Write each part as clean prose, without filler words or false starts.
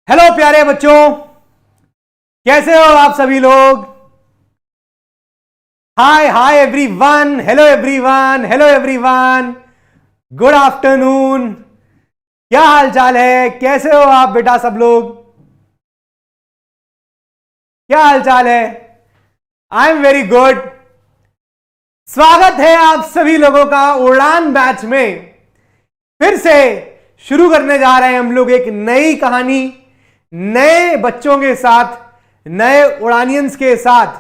Hello प्यारे बच्चों, कैसे हो आप सभी लोग। Hi hi everyone, hello everyone, hello everyone, good afternoon. क्या हाल चाल है, कैसे हो आप बेटा सब लोग, क्या हाल चाल है। I am very good. स्वागत है आप सभी लोगों का उड़ान बैच में। फिर से शुरू करने जा रहे हैं हम लोग एक नई कहानी, नए बच्चों के साथ, नए उड़ानियंस के साथ।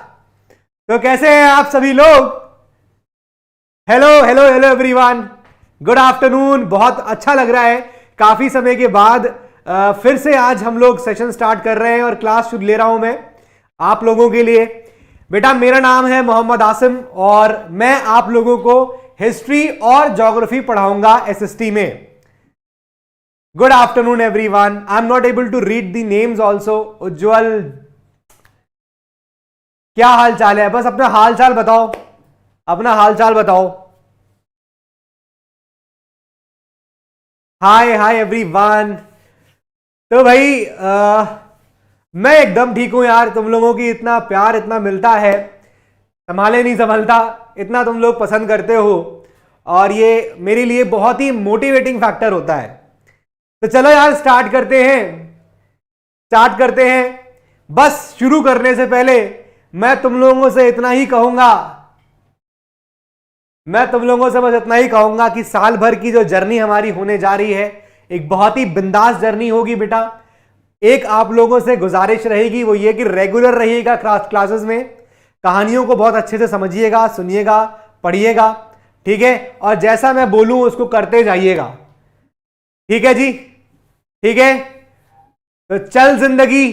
तो कैसे हैं आप सभी लोग। Hello hello hello everyone, good afternoon. बहुत अच्छा लग रहा है काफी समय के बाद फिर से आज हम लोग सेशन स्टार्ट कर रहे हैं और क्लास शुरू ले रहा हूं मैं आप लोगों के लिए। बेटा मेरा नाम है मोहम्मद आसिम और मैं आप लोगों को हिस्ट्री और ज्योग्राफी पढ़ाऊंगा एसएसटी में। Good afternoon everyone. I am not able to read the names also. Ujjwal, क्या हाल चाल है, बस अपना हाल चाल बताओ, अपना हाल चाल बताओ। हाय हाय एवरीवन। तो भाई मैं एकदम ठीक हूं यार। तुम लोगों की इतना प्यार इतना मिलता है, संभाले नहीं संभलता, इतना तुम लोग पसंद करते हो और ये मेरे लिए बहुत ही मोटिवेटिंग फैक्टर होता है। तो चलो यार स्टार्ट करते हैं। बस शुरू करने से पहले मैं तुम लोगों से इतना ही कहूंगा, कि साल भर की जो जर्नी हमारी होने जा रही है एक बहुत ही बिंदास जर्नी होगी बेटा। एक आप लोगों से गुजारिश रहेगी वो ये कि रेगुलर रहिएगा क्लासेस में, कहानियों को बहुत अच्छे से समझिएगा, सुनिएगा, पढ़िएगा, ठीक है। और जैसा मैं बोलूं उसको करते जाइएगा, ठीक है जी, ठीक है। तो चल जिंदगी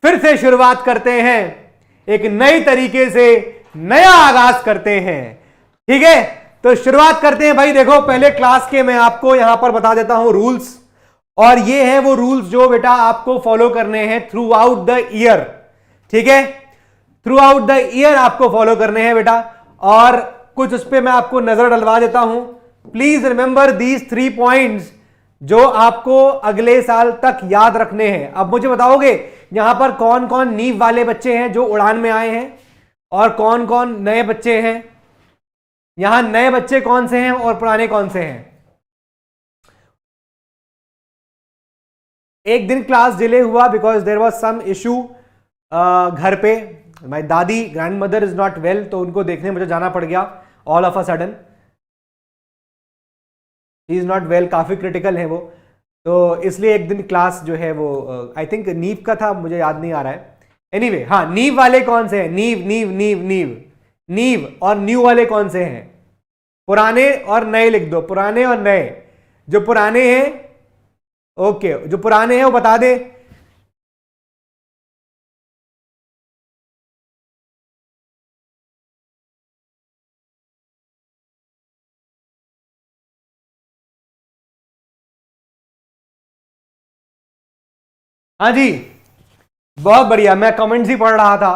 फिर से शुरुआत करते हैं, एक नई तरीके से नया आगाज करते हैं, ठीक है। तो शुरुआत करते हैं भाई। देखो पहले क्लास के मैं आपको यहां पर बता देता हूं रूल्स, और ये है वो रूल्स जो बेटा आपको फॉलो करने हैं थ्रू आउट द ईयर, ठीक है। थ्रू आउट द ईयर आपको फॉलो करने हैं बेटा, और कुछ उस पर मैं आपको नजर डलवा देता हूं। प्लीज रिमेंबर दीज 3 पॉइंट्स जो आपको अगले साल तक याद रखने हैं। अब मुझे बताओगे यहां पर कौन कौन नींव वाले बच्चे हैं जो उड़ान में आए हैं और कौन कौन नए बच्चे हैं। यहां नए बच्चे कौन से हैं और पुराने कौन से हैं। एक दिन क्लास डिले हुआ because there was some issue घर पे। माय दादी grandmother is not well, तो उनको देखने मुझे जाना पड़ गया all of a sudden. He is not well, काफी क्रिटिकल है वो, तो इसलिए एक दिन क्लास जो है वो आई थिंक नीव का था, मुझे याद नहीं आ रहा है। एनीवे हाँ, नीव वाले कौन से हैं, नीव नीव नीव नीव नीव, और न्यू वाले कौन से हैं, पुराने और नए लिख दो, पुराने और नए। जो पुराने हैं ओके, जो पुराने हैं वो बता दे। हाँ जी, बहुत बढ़िया, मैं कमेंट्स ही पढ़ रहा था।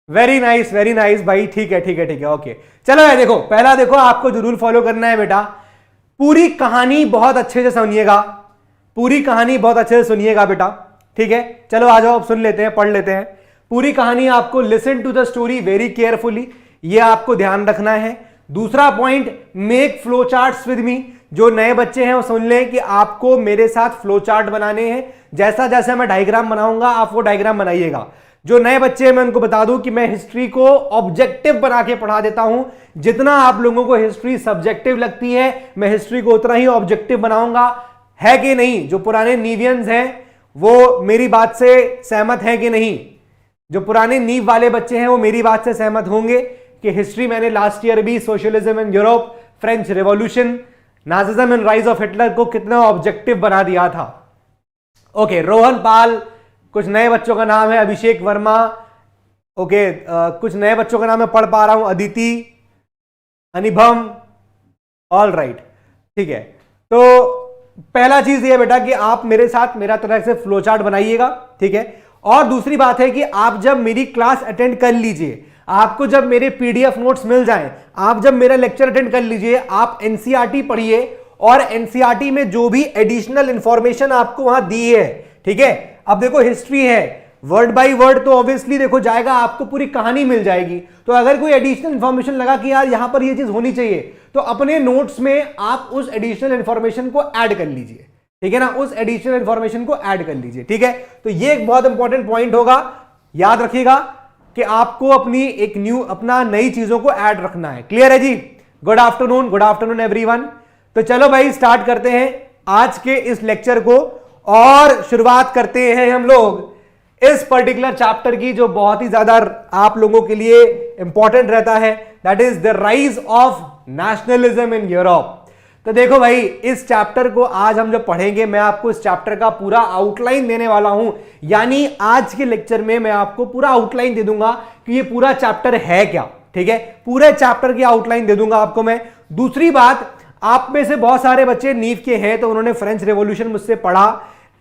वेरी नाइस भाई, ठीक है ठीक है ठीक है, ओके। चलो यार देखो, पहला देखो आपको जो रूल फॉलो करना है बेटा, पूरी कहानी बहुत अच्छे से सुनिएगा, पूरी कहानी बहुत अच्छे से सुनिएगा बेटा, ठीक है। चलो आ जाओ, अब सुन लेते हैं, पढ़ लेते हैं पूरी कहानी। आपको listen to the story very carefully, ये आपको ध्यान रखना है। दूसरा point, make flow charts with me. जो नए बच्चे हैं वो सुन लें कि आपको मेरे साथ फ्लो चार्ट बनाने हैं। जैसा जैसा मैं डायग्राम बनाऊंगा आप वो डायग्राम बनाइएगा। जो नए बच्चे हैं मैं उनको बता दूं कि मैं हिस्ट्री को ऑब्जेक्टिव बना के पढ़ा देता हूं। जितना आप लोगों को हिस्ट्री सब्जेक्टिव लगती है मैं हिस्ट्री को उतना ही ऑब्जेक्टिव बनाऊंगा, है कि नहीं। जो पुराने नीवियंस हैं वो मेरी बात से सहमत हैं कि नहीं। जो पुराने नीव वाले बच्चे हैं वो मेरी बात से सहमत होंगे कि हिस्ट्री मैंने लास्ट ईयर भी socialism in Europe, French revolution, Nazism and rise of Hitler को कितना ऑब्जेक्टिव बना दिया था। ओके, रोहन पाल, कुछ नए बच्चों का नाम है अभिषेक वर्मा, ओके, कुछ नए बच्चों का नाम मैं पढ़ पा रहा हूं, अदिति, अनिभम, ऑल राइट, ठीक है। तो पहला चीज ये बेटा कि आप मेरे साथ मेरा तरह से फ्लो चार्ट बनाइएगा, ठीक है। और दूसरी बात है कि आप जब मेरी क्लास अटेंड कर लीजिए, आपको जब मेरे पीडीएफ नोट्स मिल जाएं, आप जब मेरा लेक्चर अटेंड कर लीजिए, आप एनसीईआरटी पढ़िए और एनसीईआरटी में जो भी एडिशनल इंफॉर्मेशन आपको वहां दी है, ठीक है। अब देखो हिस्ट्री है, वर्ड बाय वर्ड तो ऑब्वियसली देखो जाएगा, आपको पूरी कहानी मिल जाएगी। तो अगर कोई एडिशनल इंफॉर्मेशन लगा कि यार यहां पर ये चीज होनी चाहिए, तो अपने नोट्स में आप उस एडिशनल इंफॉर्मेशन को ऐड कर लीजिए, ठीक है ना, उस एडिशनल इंफॉर्मेशन को ऐड कर लीजिए, ठीक है। तो ये एक बहुत इंपॉर्टेंट पॉइंट होगा, याद रखिएगा कि आपको अपना नई चीजों को ऐड रखना है। क्लियर है जी? Good afternoon everyone. तो चलो भाई स्टार्ट करते हैं आज के इस लेक्चर को, और शुरुआत करते हैं हम लोग इस पर्टिकुलर चैप्टर की जो बहुत ही ज्यादा आप लोगों के लिए इंपॉर्टेंट रहता है, that is the rise of nationalism in Europe. तो देखो भाई इस चैप्टर को आज हम जब पढ़ेंगे, मैं आपको इस चैप्टर का पूरा आउटलाइन देने वाला हूं, यानी आज के लेक्चर में मैं आपको पूरा आउटलाइन दे दूंगा कि ये पूरा चैप्टर है क्या, ठीक है, पूरे चैप्टर की आउटलाइन दे दूंगा आपको मैं। दूसरी बात, आप में से बहुत सारे बच्चे नीव के हैं तो उन्होंने फ्रेंच रेवोल्यूशन मुझसे पढ़ा,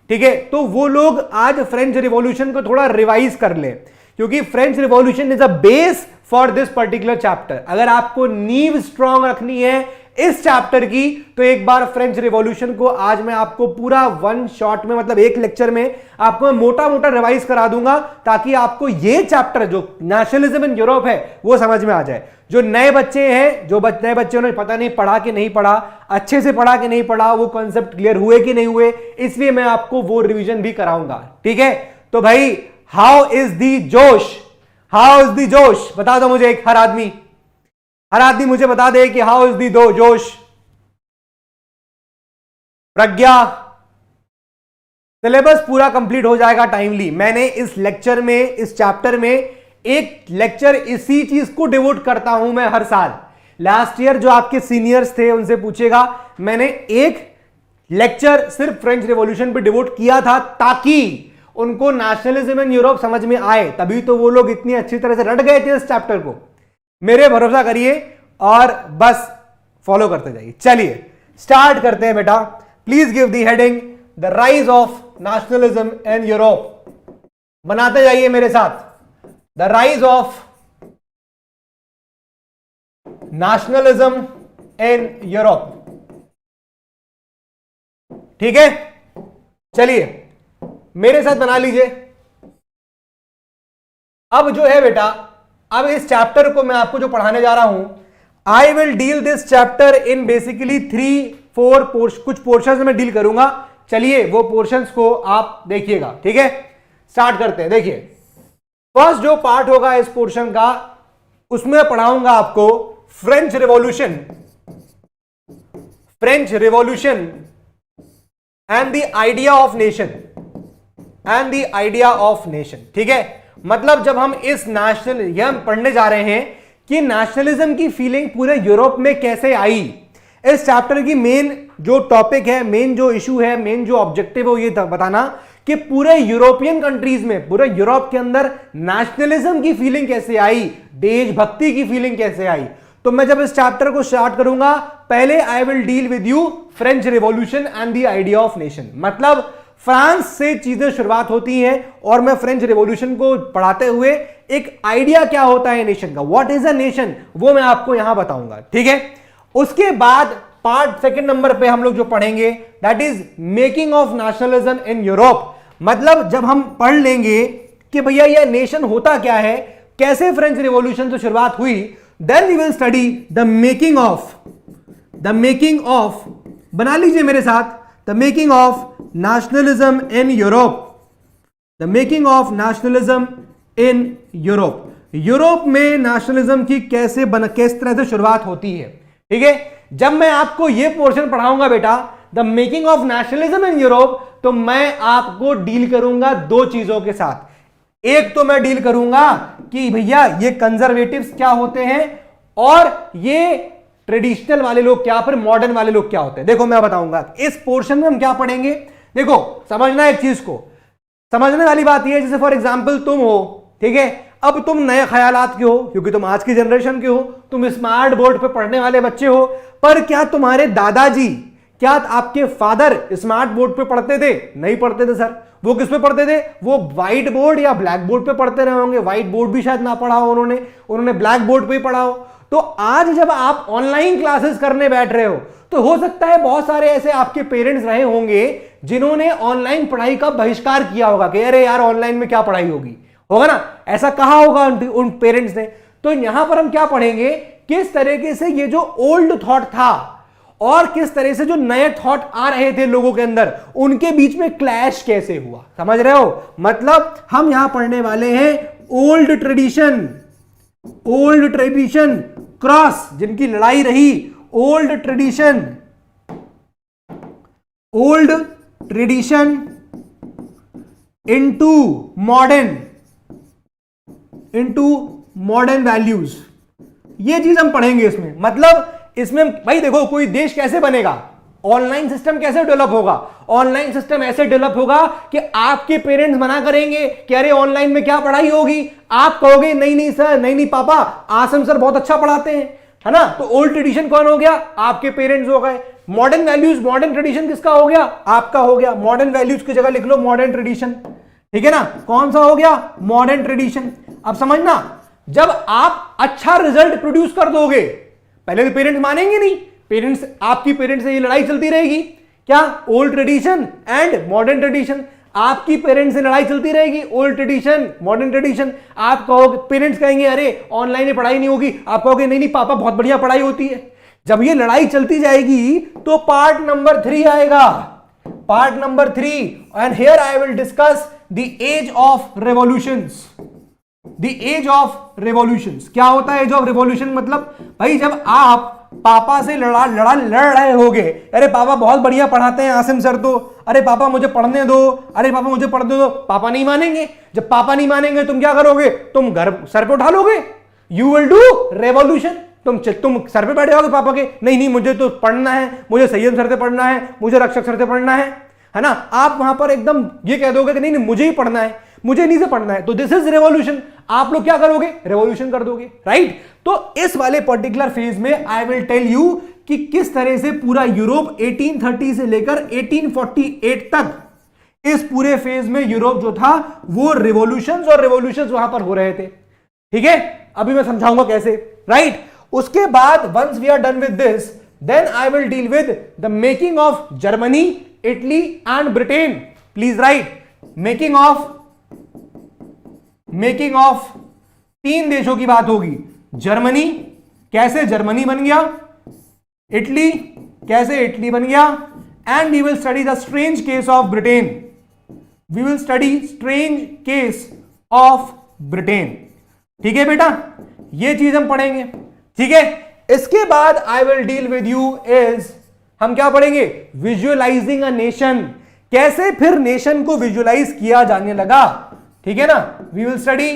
ठीक है, तो वो लोग आज फ्रेंच रिवॉल्यूशन को थोड़ा रिवाइज कर ले, क्योंकि French revolution is a base for this particular chapter. अगर आपको नींव स्ट्रांग रखनी है इस चैप्टर की, तो एक बार फ्रेंच रिवॉल्यूशन को आज मैं आपको पूरा वन शॉट में, मतलब एक लेक्चर में आपको मोटा मोटा रिवाइज करा दूंगा, ताकि आपको ये चैप्टर जो नेशनलिज्म इन यूरोप है वो समझ में आ जाए। जो नए बच्चे हैं, जो नए बच्चों ने पता नहीं पढ़ा कि नहीं पढ़ा, अच्छे से पढ़ा कि नहीं पढ़ा, वो कॉन्सेप्ट क्लियर हुए कि नहीं हुए, इसलिए मैं आपको वो रिवीजन भी कराऊंगा, ठीक है। तो भाई हाउ इज दी जोश, हाउ इज दी जोश, बता दो मुझे, एक हर आदमी मुझे बता दे कि हाउ इज दी दो जोश। प्रज्ञा, सिलेबस पूरा कंप्लीट हो जाएगा टाइमली। मैंने इस लेक्चर में, इस चैप्टर में एक लेक्चर इसी चीज को डिवोट करता हूं मैं हर साल। लास्ट ईयर जो आपके सीनियर्स थे उनसे पूछेगा, मैंने एक लेक्चर सिर्फ फ्रेंच रिवॉल्यूशन पे डिवोट किया था, ताकि उनको नेशनलिज्म इन यूरोप समझ में आए, तभी तो वो लोग इतनी अच्छी तरह से रट गए थे इस चैप्टर को। मेरे भरोसा करिए और बस फॉलो करते जाइए। चलिए स्टार्ट करते हैं बेटा। Please give the heading the rise of nationalism in Europe. बनाते जाइए मेरे साथ, the rise of nationalism in Europe, ठीक है। चलिए मेरे साथ बना लीजिए। अब जो है बेटा, अब इस चैप्टर को मैं आपको जो पढ़ाने जा रहा हूं, आई will deal this chapter in basically 3-4 कुछ पोर्शंस में डील करूंगा। चलिए वो पोर्शंस को आप देखिएगा, ठीक है। स्टार्ट करते हैं। देखिए फर्स्ट जो पार्ट होगा इस पोर्शन का, उसमें पढ़ाऊंगा आपको French revolution and the idea of nation, ठीक है। मतलब जब हम ये हम पढ़ने जा रहे हैं कि नेशनलिज्म की फीलिंग पूरे यूरोप में कैसे आई। इस चैप्टर की मेन जो टॉपिक है, मेन जो इशू है, मेन जो ऑब्जेक्टिव है, वो ये बताना कि पूरे यूरोपियन कंट्रीज में, पूरे यूरोप के अंदर नेशनलिज्म की फीलिंग कैसे आई, देशभक्ति की फीलिंग कैसे आई। तो मैं जब इस चैप्टर को स्टार्ट करूंगा, पहले आई will deal with you French revolution and the idea of nation. मतलब फ्रांस से चीजें शुरुआत होती हैं और मैं फ्रेंच रिवॉल्यूशन को पढ़ाते हुए एक आइडिया क्या होता है नेशन का, व्हाट इज अ नेशन, वो मैं आपको यहां बताऊंगा, ठीक है। उसके बाद पार्ट सेकंड नंबर पे हम लोग जो पढ़ेंगे, that is making of nationalism in Europe. मतलब जब हम पढ़ लेंगे कि भैया यह नेशन होता क्या है, कैसे फ्रेंच रिवॉल्यूशन से शुरुआत हुई, then we will study the making of, बना लीजिए मेरे साथ, the making of nationalism in Europe, the making of nationalism in Europe. Europe में नेशनलिज्म की किस तरह से शुरुआत होती है, ठीक है। जब मैं आपको यह पोर्शन पढ़ाऊंगा बेटा, the making of nationalism in Europe, तो मैं आपको डील करूंगा दो चीजों के साथ। एक तो मैं डील करूंगा कि भैया ये कंजर्वेटिव्स क्या होते हैं और ये ट्रेडिशनल वाले लोग क्या, फिर मॉडर्न वाले लोग क्या होते हैं। देखो मैं बताऊंगा इस पोर्शन में हम क्या पढ़ेंगे। देखो समझना एक चीज को, समझने वाली बात यह है, जैसे फॉर एग्जांपल तुम हो, ठीक है, अब तुम नए ख्यालात के हो क्योंकि तुम आज की जनरेशन के हो, तुम स्मार्ट बोर्ड पे पढ़ने वाले बच्चे हो, पर क्या तुम्हारे दादाजी, क्या आपके फादर स्मार्ट बोर्ड पे पढ़ते थे? नहीं पढ़ते थे सर। वो किस पे पढ़ते थे? वो व्हाइट बोर्ड या ब्लैक बोर्ड पे पढ़ते रहे होंगे। व्हाइट बोर्ड भी शायद ना पढ़ा हो उन्होंने ब्लैक बोर्ड पे ही पढ़ा हो। तो आज जब आप ऑनलाइन क्लासेस करने बैठ रहे हो तो हो सकता है बहुत सारे ऐसे आपके पेरेंट्स रहे होंगे जिन्होंने ऑनलाइन पढ़ाई का बहिष्कार किया होगा कि अरे यार ऑनलाइन में क्या पढ़ाई होगी, होगा ना, ऐसा कहा होगा उन पेरेंट्स ने। तो यहां पर हम क्या पढ़ेंगे, किस तरीके से ये जो ओल्ड थॉट था और किस तरह से जो नए थॉट आ रहे थे लोगों के अंदर, उनके बीच में क्लैश कैसे हुआ। समझ रहे हो? मतलब हम यहां पढ़ने वाले हैं ओल्ड ट्रेडिशन क्रॉस, जिनकी लड़ाई रही old tradition into modern values. ये चीज हम पढ़ेंगे इसमें। मतलब इसमें भाई देखो, कोई देश कैसे बनेगा, ऑनलाइन सिस्टम कैसे डेवलप होगा। ऑनलाइन सिस्टम ऐसे डेवलप होगा कि आपके पेरेंट्स मना करेंगे कि अरे ऑनलाइन में क्या पढ़ाई होगी, आप कहोगे नहीं सर, नहीं पापा, आसम सर बहुत अच्छा पढ़ाते हैं, है ना। तो ओल्ड ट्रेडिशन कौन हो गया? आपके पेरेंट्स हो गए। मॉडर्न वैल्यूज, मॉडर्न ट्रेडिशन किसका हो गया? आपका हो गया। मॉडर्न वैल्यूज की जगह लिख लो मॉडर्न ट्रेडिशन, ठीक है ना। कौन सा हो गया? Modern tradition. अब समझना, जब आप अच्छा रिजल्ट प्रोड्यूस कर दोगे, पहले तो पेरेंट्स मानेंगे नहीं, आपकी पेरेंट्स से ये लड़ाई चलती रहेगी। क्या? Old tradition and modern tradition. आपकी पेरेंट्स से लड़ाई चलती रहेगी, ओल्ड ट्रेडिशन मॉडर्न ट्रेडिशन। आप कहोगे, पेरेंट्स कहेंगे अरे ऑनलाइन में पढ़ाई नहीं होगी, आप कहोगे नहीं पापा बहुत बढ़िया पढ़ाई होती है। जब ये लड़ाई चलती जाएगी तो पार्ट नंबर 3 आएगा, part number 3। And here I will discuss the age of revolutions. The age of revolutions क्या होता है? एज ऑफ रेवोल्यूशन मतलब भाई जब आप पापा से लड़ रहे होगे, अरे पापा बहुत बढ़िया पढ़ाते हैं आसिम सर तो, अरे पापा मुझे पढ़ने दो, अरे पापा मुझे पढ़ने दो। पापा नहीं मानेंगे। जब पापा नहीं मानेंगे तुम क्या करोगे? तुम घर सर पे उठा लोगे, यू विल डू रेवोल्यूशन। तुम सर पे बैठ जाओगे पापा के, नहीं मुझे तो पढ़ना है, मुझे सैयद सर से पढ़ना है, मुझे रक्षक सर से पढ़ना है ना। आप वहां पर एकदम ये कह दोगे कि नहीं मुझे ही पढ़ना है, मुझे नहीं से पढ़ना है। तो दिस इज रेवोल्यूशन। आप लोग क्या करोगे? रेवोल्यूशन कर दोगे, राइट। तो इस वाले पर्टिकुलर फेज में आई विल टेल यू कि किस तरह से पूरा यूरोप 1830 से लेकर 1848 तक, इस पूरे फेज में यूरोप जो था वो रिवोल्यूशंस और रेवोल्यूशंस वहां पर हो रहे थे, ठीक है। अभी मैं समझाऊंगा कैसे, राइट। उसके बाद once we are done with this, then I will deal with the making of Germany, Italy and Britain. Please write, making of 3 देशों की बात होगी। जर्मनी, कैसे जर्मनी बन गया, इटली, कैसे इटली बन गया, and we will study the strange case of Britain. We will study strange case of Britain, ठीक है बेटा, ये चीज हम पढ़ेंगे, ठीक है। इसके बाद I will deal with you is, हम क्या पढ़ेंगे? Visualising a nation. कैसे फिर नेशन को विजुअलाइज किया जाने लगा, ठीक है ना। We will study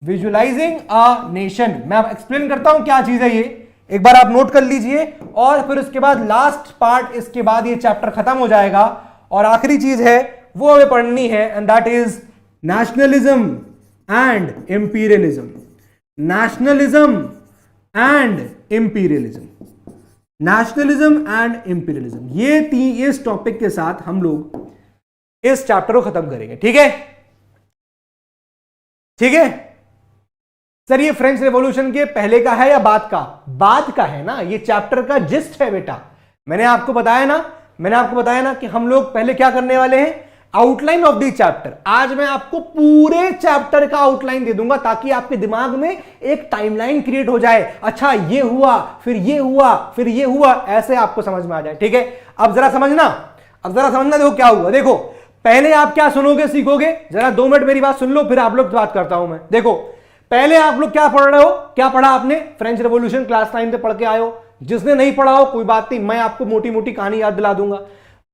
visualizing a nation. मैं अब एक्सप्लेन करता हूं क्या चीज है ये, एक बार आप नोट कर लीजिए। और फिर उसके बाद लास्ट पार्ट, इसके बाद ये चैप्टर खत्म हो जाएगा। और आखिरी चीज है वो हमें पढ़नी है, and that is nationalism and imperialism. Nationalism and imperialism, nationalism and imperialism, ये इस टॉपिक के साथ हम लोग इस चैप्टर को खत्म करेंगे, ठीक है, ठीक है। सर ये फ्रेंच रेवोल्यूशन के पहले का है या बाद का? बाद का है ना, ये चैप्टर का जिस्ट है बेटा। मैंने आपको बताया ना कि हम लोग पहले क्या करने वाले हैं, आउटलाइन ऑफ द चैप्टर। आज मैं आपको पूरे चैप्टर का आउटलाइन दे दूंगा ताकि आपके दिमाग में एक टाइमलाइन क्रिएट हो जाए। अच्छा ये हुआ, फिर ये हुआ, फिर ये हुआ, ऐसे आपको समझ में आ जाए, ठीक है। अब जरा समझना, देखो क्या हुआ। देखो पहले आप क्या सुनोगे, सीखोगे, जरा 2 मिनट मेरी बात सुन लो, फिर आप लोग बात करता हूं मैं। देखो पहले आप लोग क्या पढ़ रहे हो, क्या पढ़ा आपने? फ्रेंच रेवोल्यूशन क्लास 9 से पढ़ के आए हो। जिसने नहीं पढ़ा हो कोई बात नहीं, मैं आपको मोटी मोटी कहानी याद दिला दूंगा।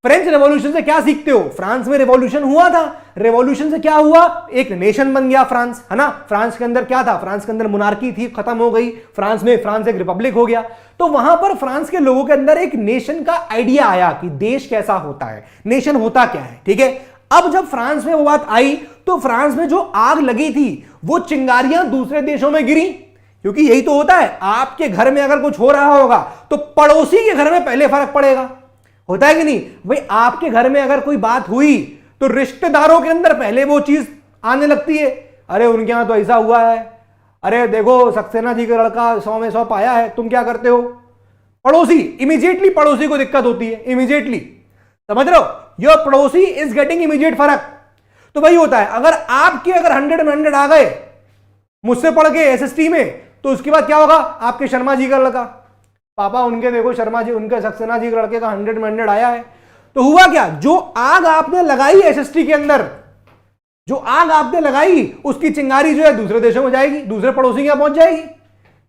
फ्रेंच रेवोल्यूशन से क्या सीखते हो? फ्रांस में रेवोल्यूशन हुआ था, रेवोल्यूशन से क्या हुआ, एक नेशन बन गया फ्रांस, है ना। फ्रांस के अंदर क्या था, फ्रांस के अंदर मोनार्की थी, खत्म हो गई, फ्रांस एक रिपब्लिक हो गया। तो वहां पर फ्रांस के लोगों के अंदर एक नेशन का आइडिया आया कि देश कैसा होता है, नेशन होता क्या है, ठीक है। अब जब फ्रांस में वो बात आई तो फ्रांस में जो आग लगी थी वो चिंगारियां दूसरे देशों में गिरी। क्योंकि यही तो होता है, आपके घर में अगर कुछ हो रहा होगा तो पड़ोसी के घर में पहले फर्क पड़ेगा, होता है कि नहीं भाई? आपके घर में अगर कोई बात हुई तो रिश्तेदारों के अंदर पहले वो चीज आने लगती है, अरे उनके यहां तो ऐसा हुआ है, अरे देखो सक्सेना जी का लड़का 100 में 100 पाया है, तुम क्या करते हो? पड़ोसी, इमीडिएटली पड़ोसी को दिक्कत होती है, इमीडिएटली, समझ रहे हो? योर पड़ोसी इज गेटिंग इमीडिएट फर्क। तो वही होता है, अगर आपके अगर 100 में 100 आ गए मुझसे पढ़ के एसएसटी में, तो उसके बाद क्या होगा? आपके शर्मा जी का लड़का, पापा उनके देखो शर्मा जी, उनके सक्सेना जी के लड़के का 100 में 100 आया है। तो हुआ क्या? जो आग आपने लगाई एसएसटी के अंदर, जो आग आपने लगाई, उसकी चिंगारी जो है दूसरे देशों में जाएगी, दूसरे पड़ोसी के यहां पहुंच जाएगी,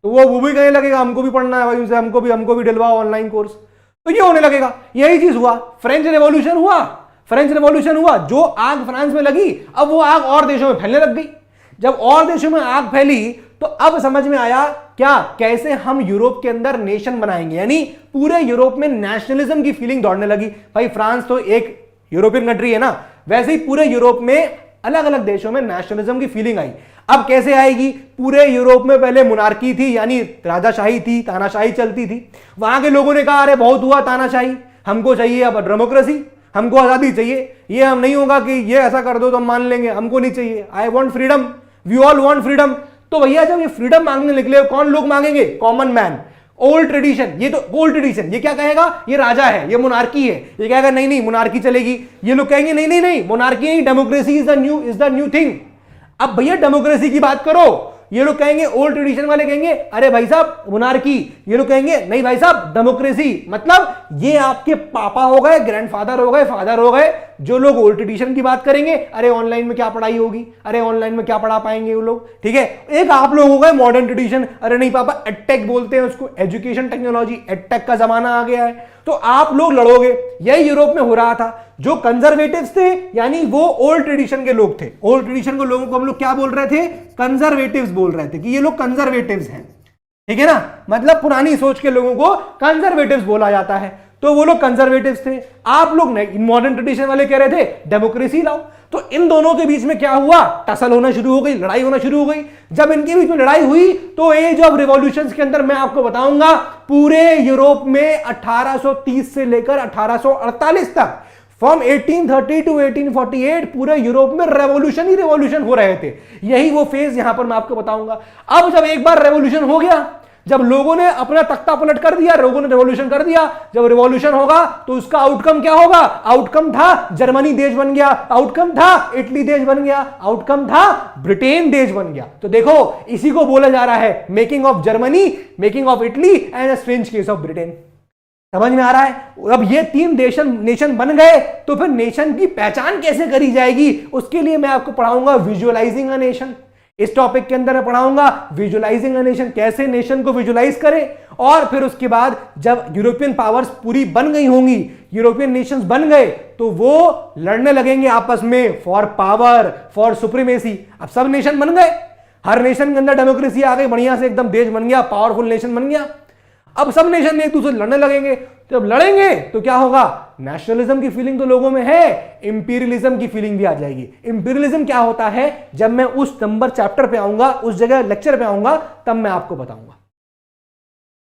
तो वो भी कहने लगेगा हमको भी पढ़ना है भाई उनसे, हमको भी डलवाओ ऑनलाइन कोर्स। तो ये होने लगेगा। यही चीज हुआ, फ्रेंच रेवोल्यूशन हुआ, फ्रेंच रेवोल्यूशन हुआ, जो आग फ्रांस में लगी अब वो आग और देशों में फैलने लग गई। जब और देशों में आग फैली तो अब समझ में आया क्या, कैसे हम यूरोप के अंदर नेशन बनाएंगे, यानी पूरे यूरोप में नेशनलिज्म की फीलिंग दौड़ने लगी। भाई फ्रांस तो एक यूरोपियन कंट्री है ना, वैसे ही पूरे यूरोप में अलग अलग देशों में नेशनलिज्म की फीलिंग आई। अब कैसे आएगी? पूरे यूरोप में पहले मोनार्की थी, यानी राजाशाही थी, तानाशाही चलती थी। वहां के लोगों ने कहा अरे बहुत हुआ तानाशाही, हमको चाहिए अब डेमोक्रेसी, हमको आजादी चाहिए, ये हम नहीं होगा कि ये ऐसा कर दो तो हम मान लेंगे, हमको नहीं चाहिए, I want freedom, we all want freedom. तो भैया जब ये फ्रीडम मांगने निकले, कौन लोग मांगेंगे? Common man. ओल्ड ट्रेडिशन, ये तो ओल्ड ट्रेडिशन, ये क्या कहेगा? ये राजा है, ये मोनार्की है, ये कहेगा नहीं नहीं मोनार्की चलेगी। ये लोग कहेंगे नहीं नहीं नहीं मोनार्की नहीं, democracy is the new thing. अब भैया डेमोक्रेसी की बात करो, ये लोग कहेंगे, ओल्ड ट्रेडिशन वाले कहेंगे अरे भाई साहब मोनार्की, ये लोग कहेंगे नहीं भाई साहब डेमोक्रेसी। मतलब ये आपके पापा हो गए, ग्रैंडफादर हो गए, फादर हो गए, जो लोग ओल्ड ट्रेडिशन की बात करेंगे, अरे ऑनलाइन में क्या पढ़ाई होगी, अरे ऑनलाइन में क्या पढ़ा पाएंगे वो लोग, ठीक है। एक आप लोग हो गए मॉडर्न ट्रेडिशन, अरे नहीं पापा एडटेक बोलते हैं उसको, एजुकेशन टेक्नोलॉजी, एडटेक का जमाना आ गया है, तो आप लोग लड़ोगे। यही यूरोप में हो रहा था। जो कंजर्वेटिव्स थे यानी वो ओल्ड ट्रेडिशन के लोग थे, ओल्ड ट्रेडिशन के लोगों को हम लोग क्या बोल रहे थे? कंजर्वेटिव्स बोल रहे थे कि ये लोग कंजर्वेटिव्स हैं, ठीक है ना, मतलब पुरानी सोच के लोगों को कंजर्वेटिव्स बोला जाता है। तो वो लोग कंजर्वेटिव्स थे, आप लोग मॉडर्न ट्रेडिशन वाले कह रहे थे डेमोक्रेसी लाओ। तो इन दोनों के बीच में क्या हुआ? टसल होना शुरू हो गई, लड़ाई होना शुरू हो गई। जब इनके बीच में लड़ाई हुई तो एज ऑफ रिवॉल्यूशंस के अंदर मैं आपको बताऊंगा पूरे यूरोप में 1830 से लेकर 1848 तक, फ्रॉम 1830 टू 1848 पूरे यूरोप में रेवोल्यूशन ही रेवोल्यूशन हो रहे थे। यही वो फेज यहां पर मैं आपको बताऊंगा। अब जब एक बार रेवोल्यूशन हो गया, जब लोगों ने अपना तख्ता पलट कर दिया, लोगों ने रेवोल्यूशन कर दिया, जब रेवोल्यूशन होगा तो उसका आउटकम क्या होगा? आउटकम था जर्मनी देश बन गया, आउटकम था इटली देश बन गया, आउटकम था ब्रिटेन देश बन गया। तो देखो इसी को बोला जा रहा है making of Germany, making of Italy and a strange case of Britain. समझ में आ रहा है? अब ये तीन नेशन बन गए तो फिर नेशन की पहचान कैसे करी जाएगी, उसके लिए मैं आपको पढ़ाऊंगा विजुअलाइजिंग अ नेशन। इस टॉपिक के अंदर मैं पढ़ाऊंगा विजुअलाइजिंग अ नेशन, कैसे नेशन को विजुअलाइज करें। और फिर उसके बाद जब यूरोपियन पावर्स पूरी बन गई होंगी, यूरोपियन नेशंस बन गए, तो वो लड़ने लगेंगे आपस में फॉर पावर, फॉर सुप्रीमेसी। अब सब नेशन बन गए, हर नेशन के अंदर डेमोक्रेसी आ गई, बढ़िया से एकदम देश बन गया, पावरफुल नेशन बन गया। अब सब नेशन एक दूसरे लड़ने लगेंगे। जब लड़ेंगे तो क्या होगा? नेशनलिज्म की फीलिंग तो लोगों में है, इंपीरियलिज्म की फीलिंग भी आ जाएगी। इंपीरियलिज्म क्या होता है? जब मैं उस नंबर चैप्टर पे आऊंगा, उस जगह लेक्चर पे आऊंगा, तब मैं आपको बताऊंगा।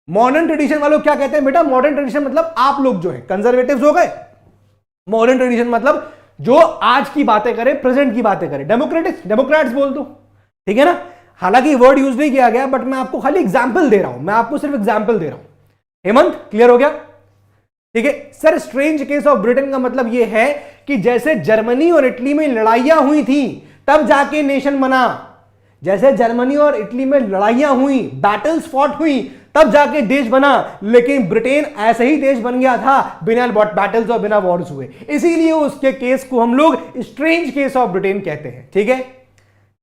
मॉडर्न ट्रेडिशन वालों क्या कहते हैं बेटा? मॉडर्न ट्रेडिशन मतलब आप लोग जो है कंजर्वेटिव्स हो गए। मॉडर्न ट्रेडिशन मतलब जो आज की बातें करें, प्रेजेंट की बातें करें। डेमोक्रेट्स बोल दो, ठीक है ना। हालांकि वर्ड यूज नहीं किया गया, बट मैं आपको खाली एग्जाम्पल दे रहा हूं, मैं आपको सिर्फ एग्जाम्पल दे रहा हूं। हेमंत क्लियर हो गया? ठीक है sir. Strange case of Britain का मतलब यह है कि जैसे जर्मनी और इटली में लड़ाइयां हुई थी तब जाके नेशन बना, जैसे जर्मनी और इटली में लड़ाइयां हुई, बैटल्स फॉट हुई, तब जाके देश बना। लेकिन ब्रिटेन ऐसे ही देश बन गया था बिना बैटल्स और बिना वॉर्स हुए, इसीलिए उसके केस को हम लोग स्ट्रेंज केस ऑफ ब्रिटेन कहते हैं। ठीक है,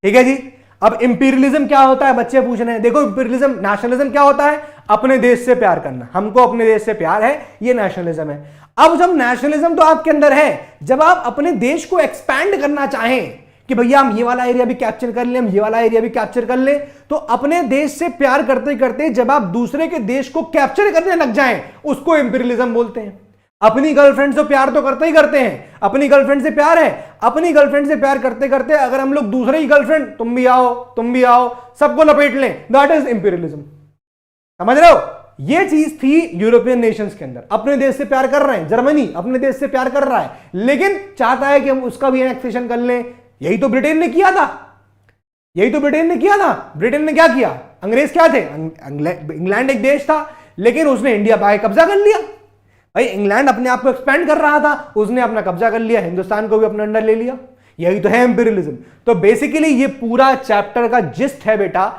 ठीक है जी। अब इंपीरियलिज्म क्या होता है? बच्चे पूछ रहे हैं। देखो इंपीरियलिज्म, नेशनलिज्म क्या होता है? अपने देश से प्यार करना, हमको अपने देश से प्यार है, ये नेशनलिज्म है। अब जब नेशनलिज्म तो आपके अंदर है, जब आप अपने देश को एक्सपैंड करना चाहें कि भैया हम ये वाला एरिया भी कैप्चर कर लें, हम ये वाला एरिया भी कैप्चर कर लें, तो अपने देश से प्यार करते करते जब आप दूसरे के देश को कैप्चर करने लग जाएं, उसको इंपीरियलिज्म बोलते हैं। अपनी गर्लफ्रेंड से प्यार तो करते ही करते हैं, अपनी गर्लफ्रेंड से प्यार है, अपनी गर्लफ्रेंड से प्यार करते करते अगर हम लोग दूसरे ही गर्लफ्रेंड तुम भी आओ तुम भी आओ सबको लपेट लें, दैट इज इंपीरियलिज्म। समझ रहे हो? ये चीज थी यूरोपियन नेशंस के अंदर। अपने देश से प्यार कर रहे हैं, जर्मनी अपने देश से प्यार कर रहा है लेकिन चाहता है कि हम उसका भी एनेक्सेशन कर लें। यही तो ब्रिटेन ने किया था, यही तो ब्रिटेन ने किया था। ब्रिटेन ने क्या किया? अंग्रेज क्या थे? इंग्लैंड एक देश था लेकिन उसने इंडिया पे कब्जा कर लिया। भाई इंग्लैंड अपने आप को एक्सपेंड कर रहा था, उसने अपना कब्जा कर लिया, हिंदुस्तान को भी अपने अंडर ले लिया। यही तो है इंपीरियलिज्म। तो बेसिकली ये पूरा चैप्टर का जिस्ट है बेटा।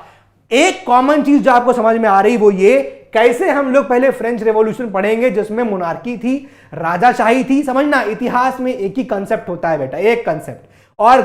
एक कॉमन चीज जो आपको समझ में आ रही वो ये, कैसे हम लोग पहले फ्रेंच रेवोल्यूशन पढ़ेंगे जिसमें मोनार्की थी, राजाशाही थी। समझना, इतिहास में एक ही कंसेप्ट होता है बेटा, एक कंसेप्ट, और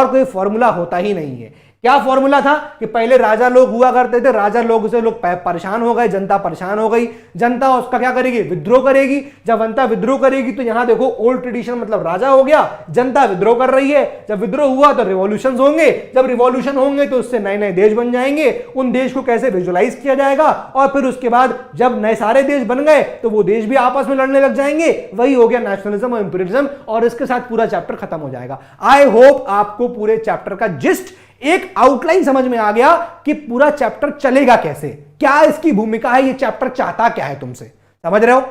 कोई फॉर्मूला होता ही नहीं है। क्या फॉर्मूला था कि पहले राजा लोग हुआ करते थे, राजा लोग से लोग परेशान हो गए, जनता परेशान हो गई, जनता उसका क्या करेगी? विद्रोह करेगी। जब जनता विद्रोह करेगी तो यहां देखो ओल्ड ट्रेडिशन मतलब राजा हो गया, जनता विद्रोह कर रही है, जब विद्रोह हुआ तो रिवॉल्यूशन होंगे, जब रिवॉल्यूशन होंगे तो उससे नए नए देश बन जाएंगे, उन देश को कैसे विजुअलाइज किया जाएगा और फिर उसके बाद जब नए सारे देश बन गए तो वो देश भी आपस में लड़ने लग जाएंगे। वही हो गया नेशनलिज्म और इंपीरियलिज्म और इसके साथ पूरा चैप्टर खत्म हो जाएगा। आई होप आपको पूरे चैप्टर का जिस्ट एक आउटलाइन समझ में आ गया कि पूरा चैप्टर चलेगा कैसे, क्या इसकी भूमिका है, ये चैप्टर चाहता क्या है तुमसे। समझ रहे हो?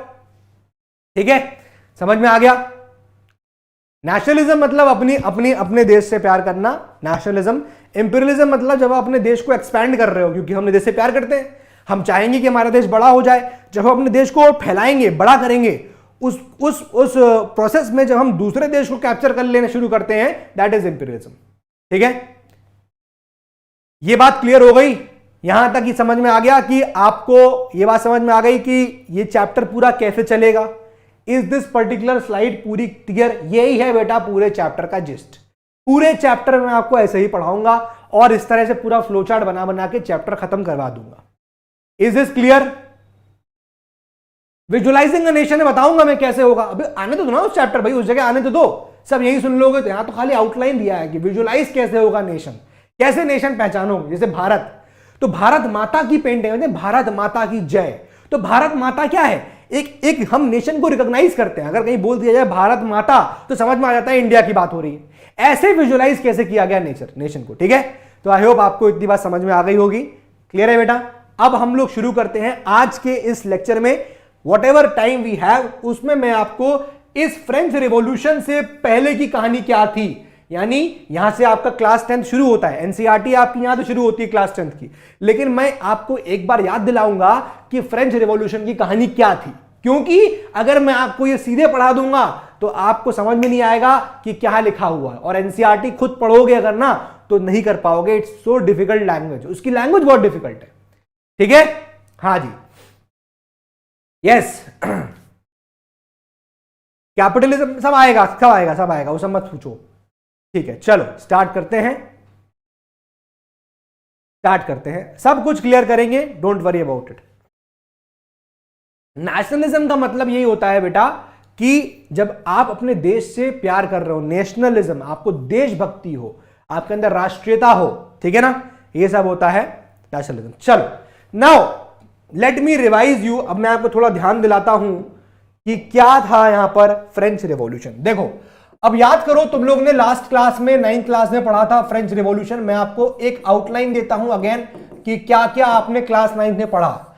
ठीक है, समझ में आ गया। नेशनलिज्म मतलब अपने देश से प्यार करना, नेशनलिज्म। इंपीरियलिज्म मतलब जब आप अपने देश को एक्सपैंड कर रहे हो, क्योंकि हम अपने देश से प्यार करते हैं, हम चाहेंगे कि हमारा देश बड़ा हो जाए। जब हम अपने देश को फैलाएंगे, बड़ा करेंगे, उस प्रोसेस में जब हम दूसरे देश को कैप्चर कर लेना शुरू करते हैं, दैट इज इंपीरियलिज्म। ठीक है, ये बात क्लियर हो गई? यहां तक ही समझ में आ गया कि आपको ये बात समझ में आ गई कि ये चैप्टर पूरा कैसे चलेगा? इज दिस पर्टिकुलर स्लाइड पूरी क्लियर? यही है बेटा पूरे चैप्टर का जिस्ट। पूरे चैप्टर में आपको ऐसे ही पढ़ाऊंगा और इस तरह से पूरा फ्लोचार्ट बना बना के चैप्टर खत्म करवा दूंगा। Is this clear? Visualising a nation में बताऊंगा मैं कैसे होगा। अभी आने तो दो ना उस चैप्टर, भाई उस जगह आने तो दो, सब यही सुन लोगे। तो यहां तो खाली आउटलाइन दिया है कि विजुअलाइज कैसे होगा नेशन, कैसे नेशन पहचानोगे। जैसे भारत, तो भारत माता की पेंटिंग, भारत माता की जय। तो भारत माता क्या है? एक हम नेशन को रिकॉग्नाइज करते हैं। अगर कहीं बोल दिया जाए भारत माता तो समझ में आ जाता है इंडिया की बात हो रही है। ऐसे विजुअलाइज कैसे किया गया नेशन को। ठीक है, तो आई होप आपको इतनी बात समझ में आ गई होगी। क्लियर है बेटा? अब हम लोग शुरू करते हैं आज के इस लेक्चर में। Whatever time we have उसमें मैं आपको इस फ्रेंच रिवॉल्यूशन से पहले की कहानी क्या थी, यानी यहां से आपका क्लास 10th शुरू होता है। एनसीईआरटी आपकी यहां से शुरू होती है क्लास 10th की, लेकिन मैं आपको एक बार याद दिलाऊंगा कि फ्रेंच रिवॉल्यूशन की कहानी क्या थी। क्योंकि अगर मैं आपको ये सीधे पढ़ा दूंगा तो आपको समझ में नहीं आएगा कि क्या लिखा हुआ है, और एनसीईआरटी खुद पढ़ोगे अगर ना तो नहीं कर पाओगे। इट्स सो डिफिकल्ट लैंग्वेज, उसकी लैंग्वेज बहुत डिफिकल्ट है। ठीक है, हाँ जी, यस। कैपिटलिज्म सब आएगा, सब आएगा, सब आएगा, वो सब मत पूछो। ठीक है, चलो स्टार्ट करते हैं, सब कुछ क्लियर करेंगे, don't worry about it. Nationalism का मतलब यही होता है बेटा कि जब आप अपने देश से प्यार कर रहे हो, नेशनलिज्म, आपको देशभक्ति हो, आपके अंदर राष्ट्रीयता हो, ठीक है ना, ये सब होता है नेशनलिज्म। चलो now let me revise you. अब मैं आपको थोड़ा ध्यान दिलाता हूं कि क्या था यहां पर फ्रेंच रिवॉल्यूशन। देखो, अब याद करो, तुम लोग ने लास्ट क्लास में 9th क्लास में पढ़ा था फ्रेंच रिवॉल्यूशन। मैं आपको एक आउटलाइन देता हूं अगेन कि क्या क्या आपने क्लास 9th में पढ़ा।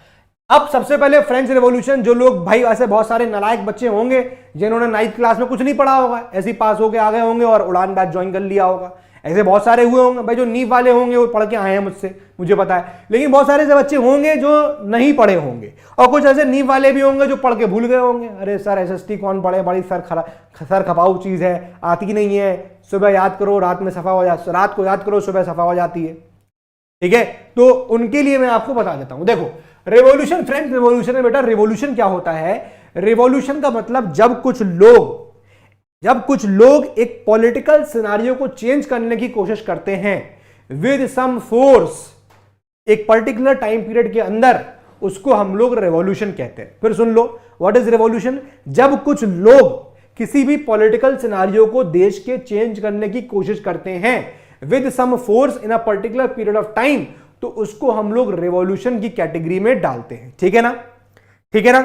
अब सबसे पहले फ्रेंच रिवॉल्यूशन, जो लोग भाई ऐसे बहुत सारे नालायक बच्चे होंगे जिन्होंने 9th क्लास में कुछ नहीं पढ़ा होगा, ऐसे ही पास होके आ गए होंगे और उड़ान बैच ज्वाइन कर लिया होगा। ऐसे बहुत सारे हुए होंगे भाई, जो नींव वाले होंगे वो पढ़ के आए हैं मुझसे, मुझे पता है। लेकिन बहुत सारे ऐसे बच्चे होंगे जो नहीं पढ़े होंगे, और कुछ ऐसे नींव वाले भी होंगे जो पढ़ के भूल गए होंगे। अरे सर एसएसटी कौन पढ़े, बड़ी सर खपाऊ चीज है, आती नहीं है। सुबह याद करो रात में सफा हो जाती, रात को याद करो सुबह सफा हो जाती है। ठीक है, तो उनके लिए मैं आपको बता देता हूं। देखो, रेवोल्यूशन, फ्रेंच रेवोल्यूशन में बेटा रिवोल्यूशन क्या होता है? रिवोल्यूशन का मतलब जब कुछ लोग एक पॉलिटिकल सिनारियो को चेंज करने की कोशिश करते हैं विद सम फोर्स, एक पर्टिकुलर टाइम पीरियड के अंदर, उसको हम लोग रेवोल्यूशन कहते हैं। फिर सुन लो, व्हाट इज रेवोल्यूशन? जब कुछ लोग किसी भी पॉलिटिकल सिनारियो को देश के चेंज करने की कोशिश करते हैं with some force in a particular period of time, तो उसको हम लोग रेवोल्यूशन की कैटेगरी में डालते हैं। ठीक है ना, ठीक है ना,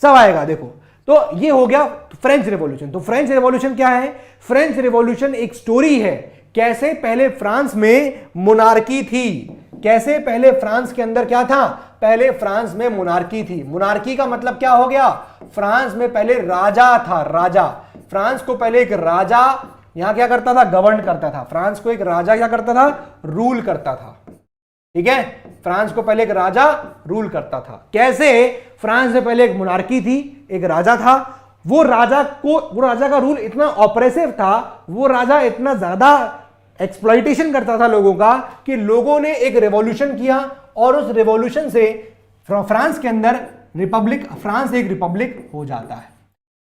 सब आएगा। देखो, तो ये हो गया फ्रेंच रेवोल्यूशन। तो फ्रेंच रेवोल्यूशन क्या है? फ्रेंच रेवोल्यूशन एक स्टोरी है, कैसे पहले फ्रांस में मोनार्की थी, कैसे पहले फ्रांस के अंदर क्या था, पहले फ्रांस में मोनार्की थी। मोनार्की का मतलब क्या हो गया? फ्रांस में पहले राजा था, राजा। फ्रांस को पहले एक राजा यहां क्या करता था? गवर्न करता था। फ्रांस को एक राजा क्या करता था? रूल करता था। ठीक है, फ्रांस को पहले एक राजा रूल करता था। कैसे? फ्रांस में पहले एक मोनार्की थी, एक राजा था। वो राजा का रूल इतना ऑपरेसिव था, वो राजा इतना ज्यादा एक्सप्लॉइटेशन करता था लोगों का, कि लोगों ने एक रेवोल्यूशन किया और उस रेवोल्यूशन से फ्रांस के अंदर फ्रांस एक रिपब्लिक हो जाता है।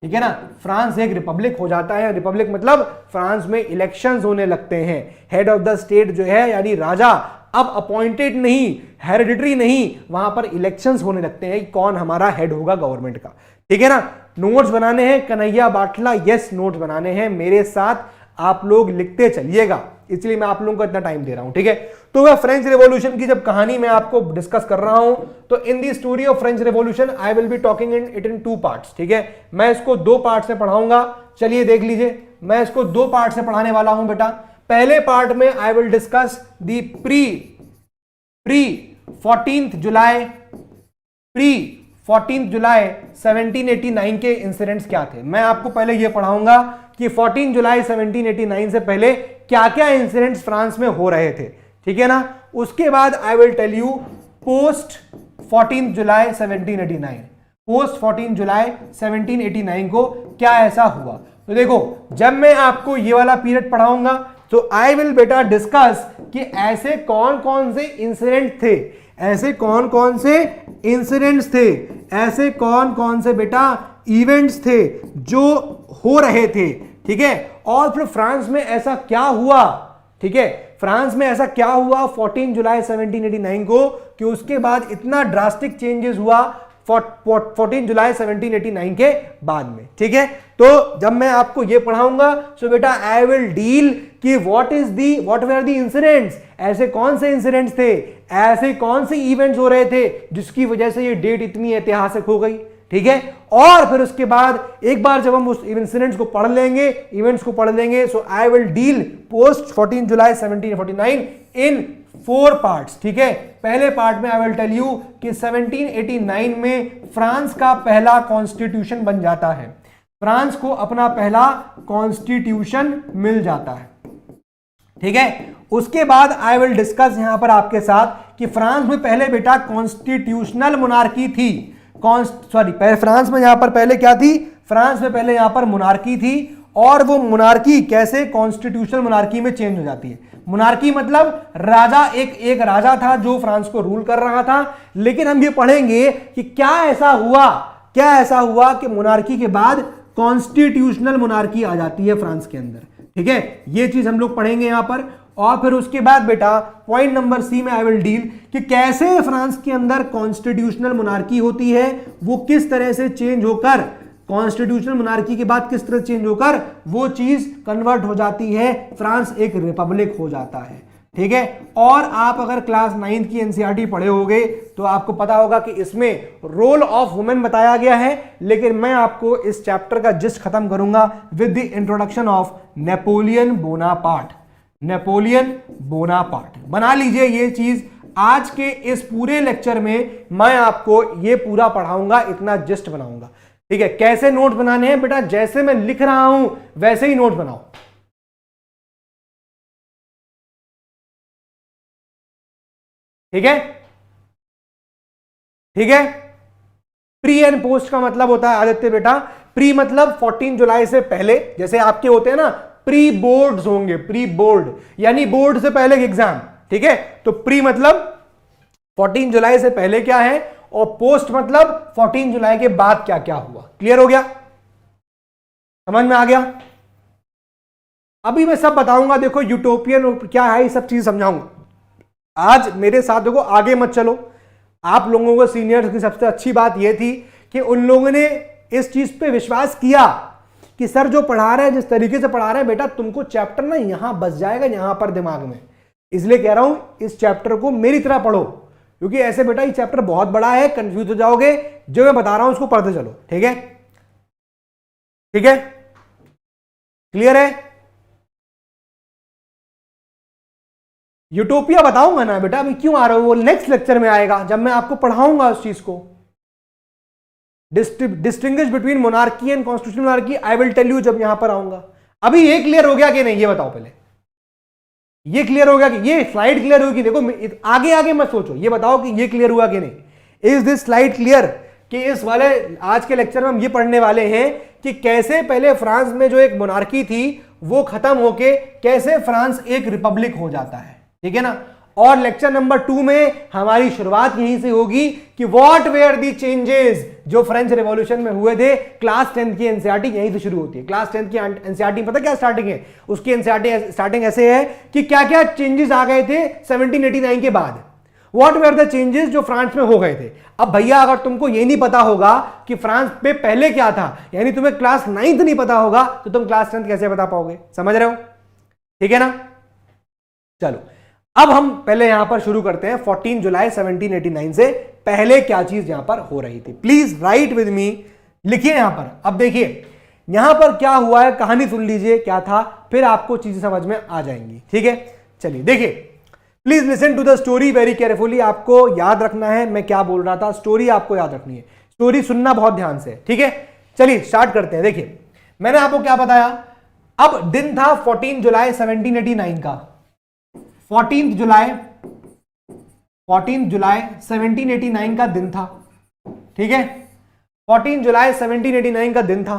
ठीक है ना, फ्रांस एक रिपब्लिक हो जाता है। रिपब्लिक मतलब फ्रांस में इलेक्शंस होने लगते हैं। हेड ऑफ द स्टेट जो है यानी राजा अब अपॉइंटेड नहीं, हेरिडिटरी नहीं, वहां पर इलेक्शंस होने लगते हैं कि कौन हमारा हेड होगा गवर्नमेंट का। ठीक है ना, नोट्स बनाने हैं कन्हैया बाटला, यस नोट्स बनाने हैं मेरे साथ, आप लोग लिखते चलिएगा, इसलिए मैं आप लोगों को इतना टाइम दे रहा हूं। ठीक है, तो वह फ्रेंच रेवोल्यूशन की जब कहानी मैं आपको डिस्कस कर रहा हूं, तो in the story of French revolution I will be talking it in 2 parts. ठीक है, मैं इसको 2 पार्ट में पढ़ाऊंगा। चलिए देख लीजिए, मैं इसको 2 पार्ट से पढ़ाने वाला हूं बेटा। पहले पार्ट में आई will discuss the pre 14th जुलाई 1789 के इंसिडेंट्स क्या थे। मैं आपको पहले यह पढ़ाऊंगा कि 14 जुलाई 1789 से पहले क्या क्या इंसिडेंट्स फ्रांस में हो रहे थे। ठीक है ना, उसके बाद I will tell you post 14 July 1789, post 14 July 1789 को क्या ऐसा हुआ। तो देखो, जब मैं आपको ये वाला पीरियड पढ़ाऊंगा तो आई विल बेटा डिस्कस कि ऐसे कौन कौन से इंसिडेंट थे, ऐसे कौन कौन से इंसिडेंट्स थे, ऐसे कौन कौन से बेटा इवेंट्स थे जो हो रहे थे। ठीक है, और फिर फ्रांस में ऐसा क्या हुआ। ठीक है, फ्रांस में ऐसा क्या हुआ 14 जुलाई 1789 को कि उसके बाद इतना ड्रास्टिक चेंजेस हुआ 14 जुलाई 1789 के बाद में। ठीक है, तो जब मैं आपको ये पढ़ाऊंगा सो बेटा आई विल डील कि व्हाट वर द इंसिडेंट्स, ऐसे कौन से इंसिडेंट्स थे, ऐसे कौन से इवेंट्स हो रहे थे जिसकी वजह से ये डेट इतनी ऐतिहासिक हो गई। ठीक है, और फिर उसके बाद एक बार जब हम उस इंसिडेंट्स को पढ़ लेंगे, इवेंट्स को पढ़ लेंगे, so I will deal post 14 July 1749 in 4 parts. ठीक है, पहले पार्ट में आई विल टेल यू कि 1789 में फ्रांस का पहला कॉन्स्टिट्यूशन बन जाता है, फ्रांस को अपना पहला कॉन्स्टिट्यूशन मिल जाता है। ठीक है, उसके बाद आई विल डिस्कस यहां पर आपके साथ कि फ्रांस में पहले बेटा कॉन्स्टिट्यूशनल मोनार्की थी, फ्रांस में यहां पर पहले क्या थी, फ्रांस में पहले यहां पर मोनार्की थी, और वो मोनार्की कैसे कॉन्स्टिट्यूशनल मोनार्की में चेंज हो जाती है। मोनार्की मतलब राजा, एक राजा था जो फ्रांस को रूल कर रहा था, लेकिन हम ये पढ़ेंगे कि क्या ऐसा हुआ कि मोनार्की के बाद कॉन्स्टिट्यूशनल मोनार्की आ जाती है फ्रांस के अंदर। ठीक है, ये चीज हम लोग पढ़ेंगे यहां पर। और फिर उसके बाद बेटा पॉइंट नंबर सी में आई विल डील कि कैसे फ्रांस के अंदर कॉन्स्टिट्यूशनल मोनार्की होती है, वो किस तरह से चेंज होकर, कॉन्स्टिट्यूशनल मोनार्की के बाद किस तरह चेंज होकर वो चीज कन्वर्ट हो जाती है, फ्रांस एक रिपब्लिक हो जाता है। ठीक है, और आप अगर क्लास 9th की एनसीईआरटी पढ़े होंगे तो आपको पता होगा कि इसमें रोल ऑफ वुमेन बताया गया है, लेकिन मैं आपको इस चैप्टर का जिस्ट खत्म करूंगा with the introduction of Napoleon Bonaparte. Napoleon Bonaparte बना लीजिए ये चीज। आज के इस पूरे लेक्चर में मैं आपको ये पूरा पढ़ाऊंगा, इतना जिस्ट बनाऊंगा। ठीक है, कैसे नोट बनाने हैं बेटा, जैसे मैं लिख रहा हूं वैसे ही नोट बनाओ। ठीक है, ठीक है। प्री एंड पोस्ट का मतलब होता है आदित्य बेटा, प्री मतलब 14 जुलाई से पहले, जैसे आपके होते हैं ना प्री बोर्ड्स होंगे, प्री बोर्ड यानी बोर्ड से पहले एग्जाम। ठीक है, तो प्री मतलब 14 जुलाई से पहले क्या है, और पोस्ट मतलब 14 जुलाई के बाद क्या क्या हुआ। क्लियर हो गया, समझ में आ गया। अभी मैं सब बताऊंगा, देखो यूटोपियन क्या है ये सब चीज समझाऊंगा। आज मेरे साथ देखो, आगे मत चलो। आप लोगों को सीनियर्स की सबसे अच्छी बात यह थी कि उन लोगों ने इस चीज पे विश्वास किया कि सर जो पढ़ा रहे हैं, जिस तरीके से पढ़ा रहे हैं बेटा, तुमको चैप्टर ना यहां बस जाएगा, यहां पर दिमाग में। इसलिए कह रहा हूं इस चैप्टर को मेरी तरह पढ़ो, क्योंकि ऐसे बेटा ये चैप्टर बहुत बड़ा है, कंफ्यूज हो जाओगे। जो मैं बता रहा हूं उसको पढ़ते चलो। ठीक है, ठीक है, क्लियर है? यूटोपिया बताऊंगा ना बेटा, अभी क्यों आ रहा हूं, वो नेक्स्ट लेक्चर में आएगा जब मैं आपको पढ़ाऊंगा उस चीज को। Distinguish between monarchy and constitutional monarchy I will tell you जब यहां पर आऊंगा। अभी ये क्लियर हो गया कि नहीं, ये बताओ पहले, ये क्लियर हो गया कि ये स्लाइड क्लियर होगी? देखो आगे आगे मत सोचो, ये बताओ कि ये क्लियर हुआ कि नहीं। Is this slide clear? कि इस वाले आज के लेक्चर में हम ये पढ़ने वाले हैं कि कैसे पहले फ्रांस में जो एक मोनार्की थी वो खत्म होके कैसे फ्रांस एक रिपब्लिक हो जाता है, ठीक है ना। और लेक्चर नंबर 2 में हमारी शुरुआत यहीं से होगी कि व्हाट वेयर दी चेंजेस जो फ्रेंच रिवॉल्यूशन में हुए थे। क्लास 10 की एनसीईआरटी यहीं से शुरू होती है। क्लास 10 की एनसीईआरटी पता क्या स्टार्टिंग है उसकी? एनसीईआरटी स्टार्टिंग ऐसे है कि क्या क्या चेंजेस आ गए थे 1789 के बाद, व्हाट वेयर द चेंजेस जो फ्रांस में हो गए थे। अब भैया अगर तुमको ये नहीं पता होगा कि फ्रांस पे पहले क्या था, यानी तुम्हें क्लास 9th नहीं पता होगा, तो तुम क्लास 10th कैसे बता पाओगे? समझ रहे हो? ठीक है ना। चलो अब हम पहले यहां पर शुरू करते हैं 14 जुलाई 1789 से पहले क्या चीज यहां पर हो रही थी। प्लीज राइट विद मी, लिखिए यहां पर। अब देखिए यहां पर क्या हुआ है, कहानी सुन लीजिए क्या था, फिर आपको चीजें समझ में आ जाएंगी। ठीक है, चलिए देखिए, please listen to the story very carefully. आपको याद रखना है मैं क्या बोल रहा था, स्टोरी आपको याद रखनी है, स्टोरी सुनना बहुत ध्यान से, ठीक है। चलिए स्टार्ट करते हैं। देखिए मैंने आपको क्या बताया, अब दिन था 14 जुलाई 1789 का, 14 जुलाई 1789 का दिन था, ठीक है। 14 जुलाई 1789 का दिन था।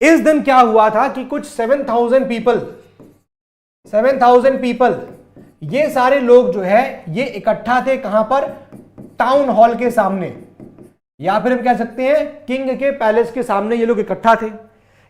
इस दिन क्या हुआ था कि कुछ 7,000 पीपल ये सारे लोग जो है ये इकट्ठा थे कहां पर? टाउन हॉल के सामने, या फिर हम कह सकते हैं किंग के पैलेस के सामने ये लोग इकट्ठा थे।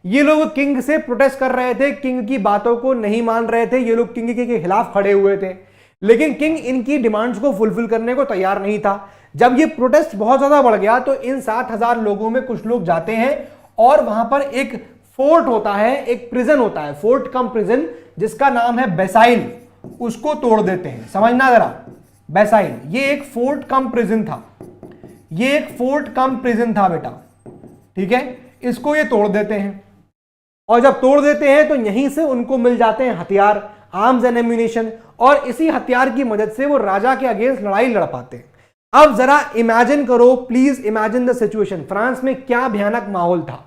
ये लोग किंग से प्रोटेस्ट कर रहे थे, किंग की बातों को नहीं मान रहे थे, ये लोग किंग के खिलाफ खड़े हुए थे, लेकिन किंग इनकी डिमांड्स को फुलफिल करने को तैयार नहीं था। जब ये प्रोटेस्ट बहुत ज्यादा बढ़ गया तो इन 60,000 लोगों में कुछ लोग जाते हैं और वहां पर एक फोर्ट होता है, एक प्रिजन होता है, फोर्ट कम प्रिजन, जिसका नाम है बेसाइल, उसको तोड़ देते हैं। समझना जरा, बेसाइल ये एक फोर्ट कम प्रिजन था, ये एक फोर्ट कम प्रिजन था बेटा, ठीक है। इसको ये तोड़ देते हैं और जब तोड़ देते हैं तो यहीं से उनको मिल जाते हैं हथियार, आर्म्स एंड एम्यूनिशन, और इसी हथियार की मदद से वो राजा के अगेंस्ट लड़ाई लड़ पाते हैं। अब जरा इमेजिन करो, please imagine the situation, France में क्या भयानक माहौल था,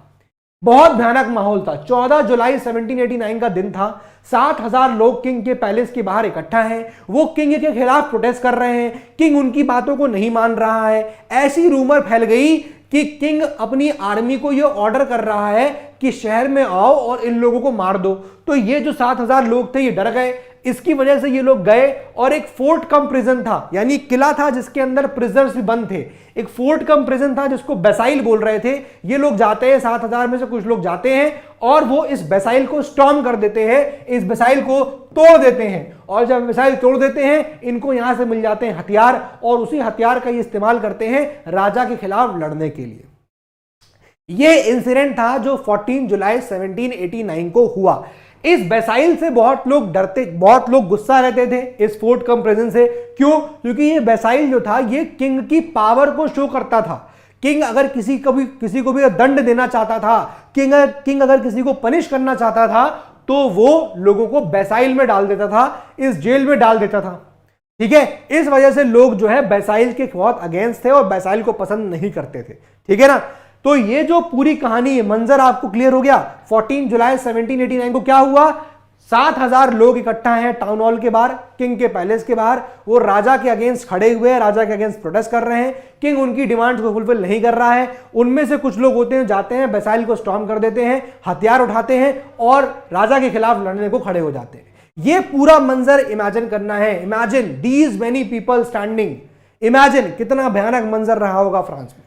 बहुत भयानक माहौल था। 14 जुलाई 1789 का दिन था, 60,000 लोग किंग के पैलेस के बाहर इकट्ठा हैं, वो किंग के खिलाफ प्रोटेस्ट कर रहे हैं, किंग उनकी बातों को नहीं मान रहा है। ऐसी रूमर फैल गई कि किंग अपनी आर्मी को यह ऑर्डर कर रहा है कि शहर में आओ और इन लोगों को मार दो। तो ये जो 7,000 लोग थे ये डर गए, इसकी वजह से ये लोग गए और एक फोर्ट कम प्रिजन था, यानी किला था जिसके अंदर प्रिजनर्स भी बंद थे, एक फोर्ट कम प्रिजन था जिसको बेसाइल बोल रहे थे। ये लोग जाते हैं, 7,000 में से कुछ लोग जाते हैं और वो इस बेसाइल को स्टॉर्म कर देते हैं, इस बेसाइल को तोड़ देते हैं, और जब बेसाइल तोड़ देते हैं इनको यहां से मिल जाते हैं हथियार, और उसी हथियार का ये इस्तेमाल करते हैं राजा के खिलाफ लड़ने के लिए। ये इंसिडेंट था जो 14 जुलाई 1789 को हुआ। इस बेसाइल से बहुत लोग डरते, बहुत लोग गुस्सा रहते थे इस फोर्ट कम प्रिजन से। क्यों? क्योंकि ये बेसाइल जो था ये किंग की पावर को शो करता था। किंग अगर किसी को भी दंड देना चाहता था, किंग अगर किसी को पनिश करना चाहता था, तो वो लोगों को बेसाइल में डाल देता था, इस जेल में डाल देता था, ठीक है। इस वजह से लोग जो है बेसाइल के बहुत अगेंस्ट थे और बेसाइल को पसंद नहीं करते थे, ठीक है ना। तो ये जो पूरी कहानी है, मंजर आपको क्लियर हो गया। 14 जुलाई 1789 को क्या हुआ, 7,000 लोग इकट्ठा हैं टाउन हॉल के बाहर, किंग के पैलेस के बाहर, वो राजा के अगेंस्ट खड़े हुए हैं, राजा के अगेंस्ट प्रोटेस्ट कर रहे हैं, किंग उनकी डिमांड्स को फुलफिल नहीं कर रहा है। उनमें से कुछ लोग होते हैं जाते हैं बेसाइल को स्टॉर्म कर देते हैं, हथियार उठाते हैं और राजा के खिलाफ लड़ने को खड़े हो जाते हैं। ये पूरा मंजर इमेजिन करना है, imagine these many people standing, imagine कितना भयानक मंजर रहा होगा फ्रांस में।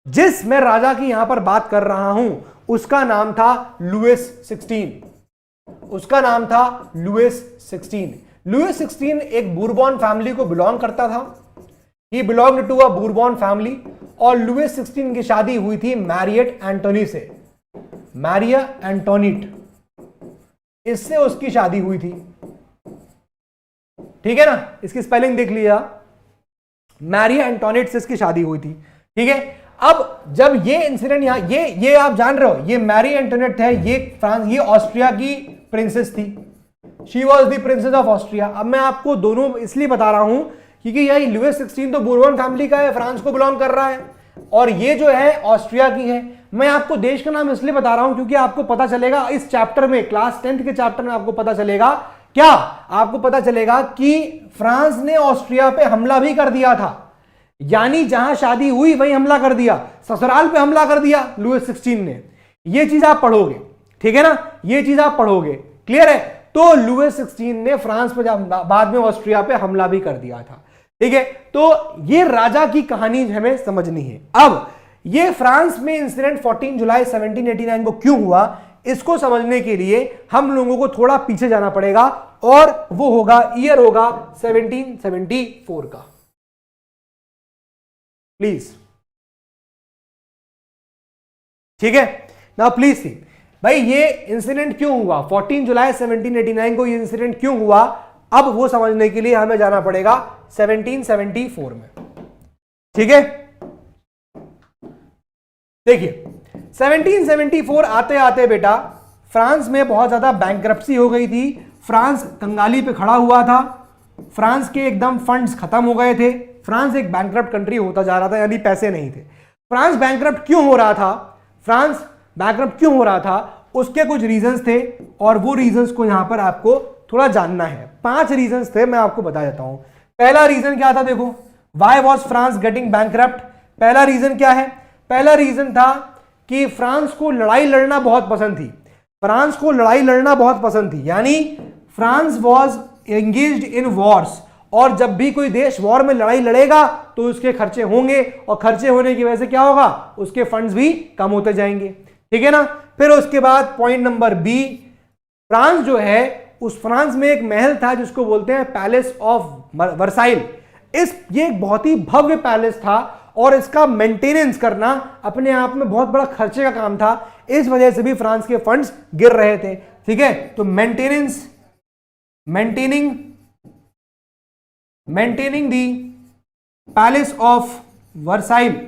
जिस मैं राजा की यहां पर बात कर रहा हूं उसका नाम था लुइस 16, उसका नाम था लुइस 16। लुइस 16 एक बूरबॉन फैमिली को बिलोंग करता था, ही बिलोंग्ड टू अ बूरबॉन फैमिली, और लुइस 16 की शादी हुई थी मैरियट एंटोनी से, मैरिया एंटोनिट, इससे उसकी शादी हुई थी, ठीक है ना। इसकी स्पेलिंग देख लिया, मैरिया एंटोनिट से इसकी शादी हुई थी, ठीक है। अब जब ये इंसिडेंट यहां ये आप जान रहे हो, ये मैरी एंटोनेट है, ये फ्रांस, ये ऑस्ट्रिया की प्रिंसेस थी, she was the princess of Austria. अब मैं आपको दोनों इसलिए बता रहा हूं क्योंकि यही लुइस 16 तो बोर्बन फैमिली का है, फ्रांस को बिलोंग कर रहा है, और ये जो है ऑस्ट्रिया की है। मैं आपको देश का नाम इसलिए बता रहा हूं क्योंकि आपको पता चलेगा इस चैप्टर में, क्लास 10th के चैप्टर में आपको पता चलेगा क्या, आपको पता चलेगा कि फ्रांस ने ऑस्ट्रिया पे हमला भी कर दिया था, यानी जहां शादी हुई वहीं हमला कर दिया, ससुराल पे हमला कर दिया लुइस 16 ने। ये चीज आप पढ़ोगे, ठीक है ना, ये चीज आप पढ़ोगे, क्लियर है। तो लुइस 16 ने फ्रांस पे बाद में ऑस्ट्रिया पे हमला भी कर दिया था, ठीक है। तो ये राजा की कहानी हमें समझनी है। अब ये फ्रांस में इंसिडेंट 14 जुलाई 1789 को क्यों हुआ, इसको समझने के लिए हम लोगों को थोड़ा पीछे जाना पड़ेगा, और वो होगा, ईयर होगा 1774 का। प्लीज, ठीक है ना, प्लीज सी भाई ये इंसिडेंट क्यों हुआ, 14 जुलाई 1789 को ये इंसिडेंट क्यों हुआ, अब वो समझने के लिए हमें जाना पड़ेगा 1774 में, ठीक है। देखिए 1774 आते आते बेटा फ्रांस में बहुत ज्यादा बैंकरप्सी हो गई थी, फ्रांस कंगाली पे खड़ा हुआ था, फ्रांस के एकदम फंड्स खत्म हो गए थे, फ्रांस एक बैंकरप्ट कंट्री होता जा रहा था, यानी पैसे नहीं थे। फ्रांस बैंकरप्ट क्यों हो रहा था, फ्रांस बैंकरप्ट क्यों हो रहा था, उसके कुछ रीजंस थे, और वो रीजंस को यहां पर आपको थोड़ा जानना है। 5 रीजंस थे, मैं आपको बता देता हूं। पहला रीजन क्या था, देखो, why was France getting bankrupt. पहला रीजन क्या है, पहला रीजन था कि फ्रांस को लड़ाई लड़ना बहुत पसंद थी, फ्रांस को लड़ाई लड़ना बहुत पसंद थी, यानी France was engaged in Wars, और जब भी कोई देश वॉर में लड़ाई लड़ेगा तो उसके खर्चे होंगे, और खर्चे होने की वजह से क्या होगा, उसके फंड्स भी कम होते जाएंगे, ठीक है ना। फिर उसके बाद पॉइंट नंबर बी, फ्रांस जो है, उस फ्रांस में एक महल था जिसको बोलते हैं पैलेस ऑफ वर्साइल। ये एक बहुत ही भव्य पैलेस था, और इसका मेंटेनेंस करना अपने आप में बहुत बड़ा खर्चे का काम था, इस वजह से भी फ्रांस के फंड्स गिर रहे थे, ठीक है। तो maintaining the palace of Versailles,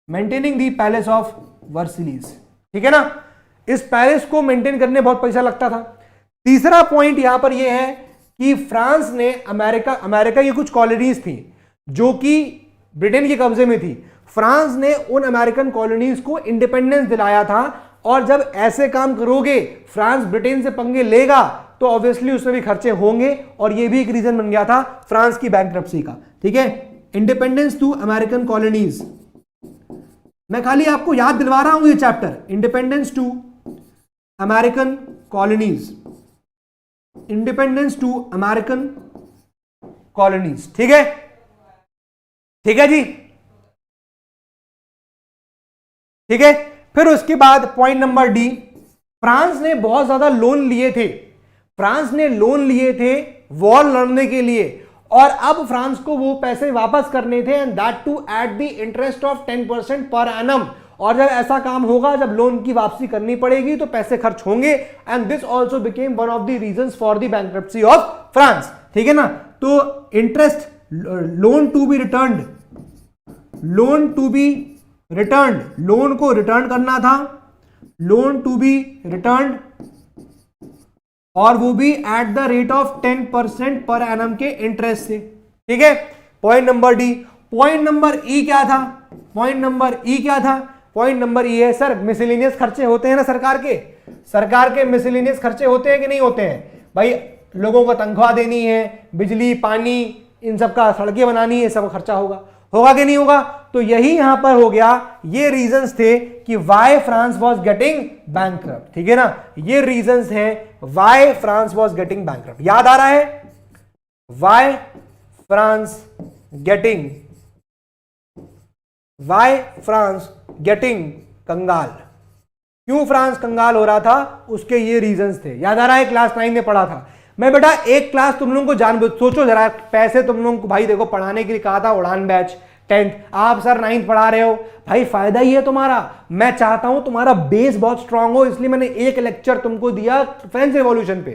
maintaining the palace of Versailles, ठीक है ना। इस पैलेस को मेंटेन करने में बहुत पैसा लगता था। तीसरा पॉइंट यहां पर यह है कि फ्रांस ने अमेरिका की कुछ कॉलोनीज थी जो कि ब्रिटेन के कब्जे में थी, फ्रांस ने उन अमेरिकन कॉलोनीज को इंडिपेंडेंस दिलाया था, और जब ऐसे काम करोगे, फ्रांस ब्रिटेन से पंगे लेगा, तो ऑब्वियसली उसमें भी खर्चे होंगे, और यह भी एक रीजन बन गया था फ्रांस की बैंकरप्सी का, ठीक है। इंडिपेंडेंस टू अमेरिकन कॉलोनीज, मैं खाली आपको याद दिलवा रहा हूं ये chapter, independence to American colonies, independence to American colonies, ठीक है, ठीक है जी, ठीक है। फिर उसके बाद पॉइंट नंबर डी, फ्रांस ने बहुत ज्यादा लोन लिए थे, फ्रांस ने लोन लिए थे वॉर लड़ने के लिए, और अब फ्रांस को वो पैसे वापस करने थे, and that too at the interest of 10% पर एनम। और जब ऐसा काम होगा, जब लोन की वापसी करनी पड़ेगी तो पैसे खर्च होंगे, and this also became one of the reasons for the bankruptcy of France, ठीक है ना। तो interest, loan to be returned, loan to be returned, loan को रिटर्न करना था, लोन टू बी रिटर्न्ड, और वो भी एट द रेट ऑफ 10% पर एनम के इंटरेस्ट से, ठीक है। Point number D. Point number ई क्या था, पॉइंट नंबर ई क्या था, पॉइंट नंबर ई है सर, मिसलेनियस खर्चे होते हैं ना सरकार के मिसलेनियस खर्चे होते हैं कि नहीं होते हैं भाई, लोगों को तनख्वाह देनी है, बिजली पानी इन सब का, सड़कें बनानी है, सब खर्चा होगा कि नहीं होगा। तो यही यहां पर हो गया, ये रीजंस थे कि why France was getting bankrupt, ठीक है ना, ये रीजंस हैं why France was getting bankrupt. याद आ रहा है, व्हाई फ्रांस गेटिंग कंगाल, क्यों फ्रांस कंगाल हो रहा था, उसके ये रीजंस थे। याद आ रहा है, क्लास 9 में पढ़ा था मैं बेटा, एक क्लास तुम लोगों को सोचो जरा, पैसे तुम लोगों को भाई देखो पढ़ाने के लिए कहा था उड़ान बैच 10th, आप सर 9th पढ़ा रहे हो, भाई फायदा ही है तुम्हारा। मैं चाहता हूं तुम्हारा बेस बहुत स्ट्रांग हो, इसलिए मैंने एक लेक्चर तुमको दिया फ्रेंच रिवॉल्यूशन पे,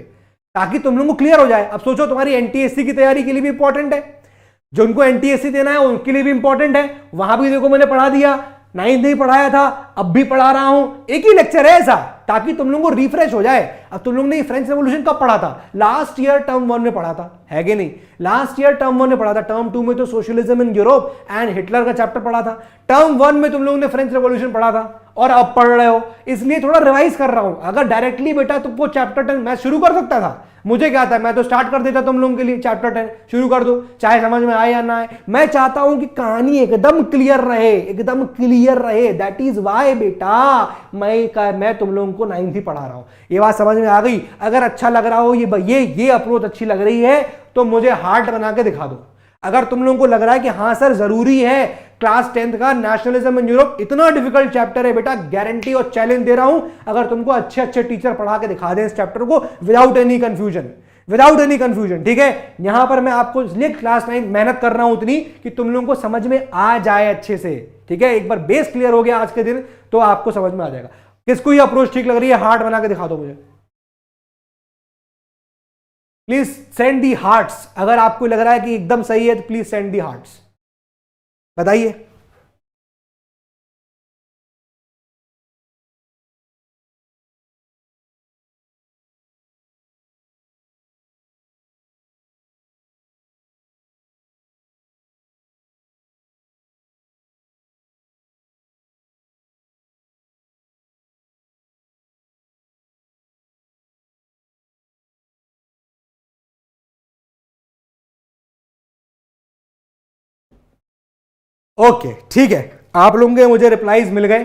ताकि तुम लोगों को क्लियर हो जाए। अब सोचो तुम्हारी एनटीएससी की तैयारी के लिए भी इंपॉर्टेंट है, जो उनको एनटीएससी देना है उनके लिए भी इंपॉर्टेंट है, वहां भी देखो मैंने पढ़ा दिया, 9th नहीं पढ़ाया था अब भी पढ़ा रहा हूं, एक ही लेक्चर है ऐसा, ताकि तुम लोगों को रिफ्रेश हो जाए। अब तुम लोगों ने फ्रेंच रेवोल्यूशन कब पढ़ा था? लास्ट ईयर टर्म 1 में पढ़ा था, है कि नहीं? लास्ट ईयर टर्म 1 में पढ़ा था, टर्म 2 में तो socialism in Europe and Hitler का चैप्टर पढ़ा था, टर्म 1 में तुम लोगों ने फ्रेंच रेवोल्यूशन पढ़ा था और अब पढ़ रहे हो, इसलिए थोड़ा रिवाइज कर रहा हूं। अगर डायरेक्टली बेटा तुमको चैप्टर 10 मैं शुरू कर सकता था, मुझे क्या था, मैं तो स्टार्ट कर देता तुम लोगों के लिए, चैप्टर 10 शुरू कर दो, चाहे समझ में आए या ना आए। मैं चाहता हूं कि कहानी एकदम क्लियर रहे, एकदम क्लियर रहे, दैट इज वाई बेटा मैं तुम लोगों को 9th ही पढ़ा रहा हूं। ये बात समझ में आ गई? अगर अच्छा लग रहा हो, ये अप्रोच अच्छी लग रही है तो मुझे हार्ट बना के दिखा दो। अगर तुम लोगों को लग रहा है कि हाँ सर जरूरी है, क्लास 10th का नेशनलिज्म इन यूरोप इतना डिफिकल्ट चैप्टर है बेटा, गारंटी और चैलेंज दे रहा हूं, अगर तुमको अच्छे अच्छे टीचर पढ़ा के दिखा दें इस चैप्टर को विदाउट एनी कंफ्यूजन, ठीक है? यहां पर मैं आपको इसलिए क्लास 9 मेहनत कर रहा हूं इतनी कि तुम लोगों को समझ में आ जाए अच्छे से, ठीक है? एक बार बेस क्लियर हो गया आज के दिन तो आपको समझ में आ जाएगा। किसको ये अप्रोच ठीक लग रही है? हार्ट बना के दिखा दो मुझे प्लीज, सेंड दी हार्ट्स। अगर आपको लग रहा है कि एकदम सही है तो प्लीज सेंड दी हार्ट्स, बताइए। ओके ठीक है, आप लोगों के मुझे रिप्लाईज मिल गए,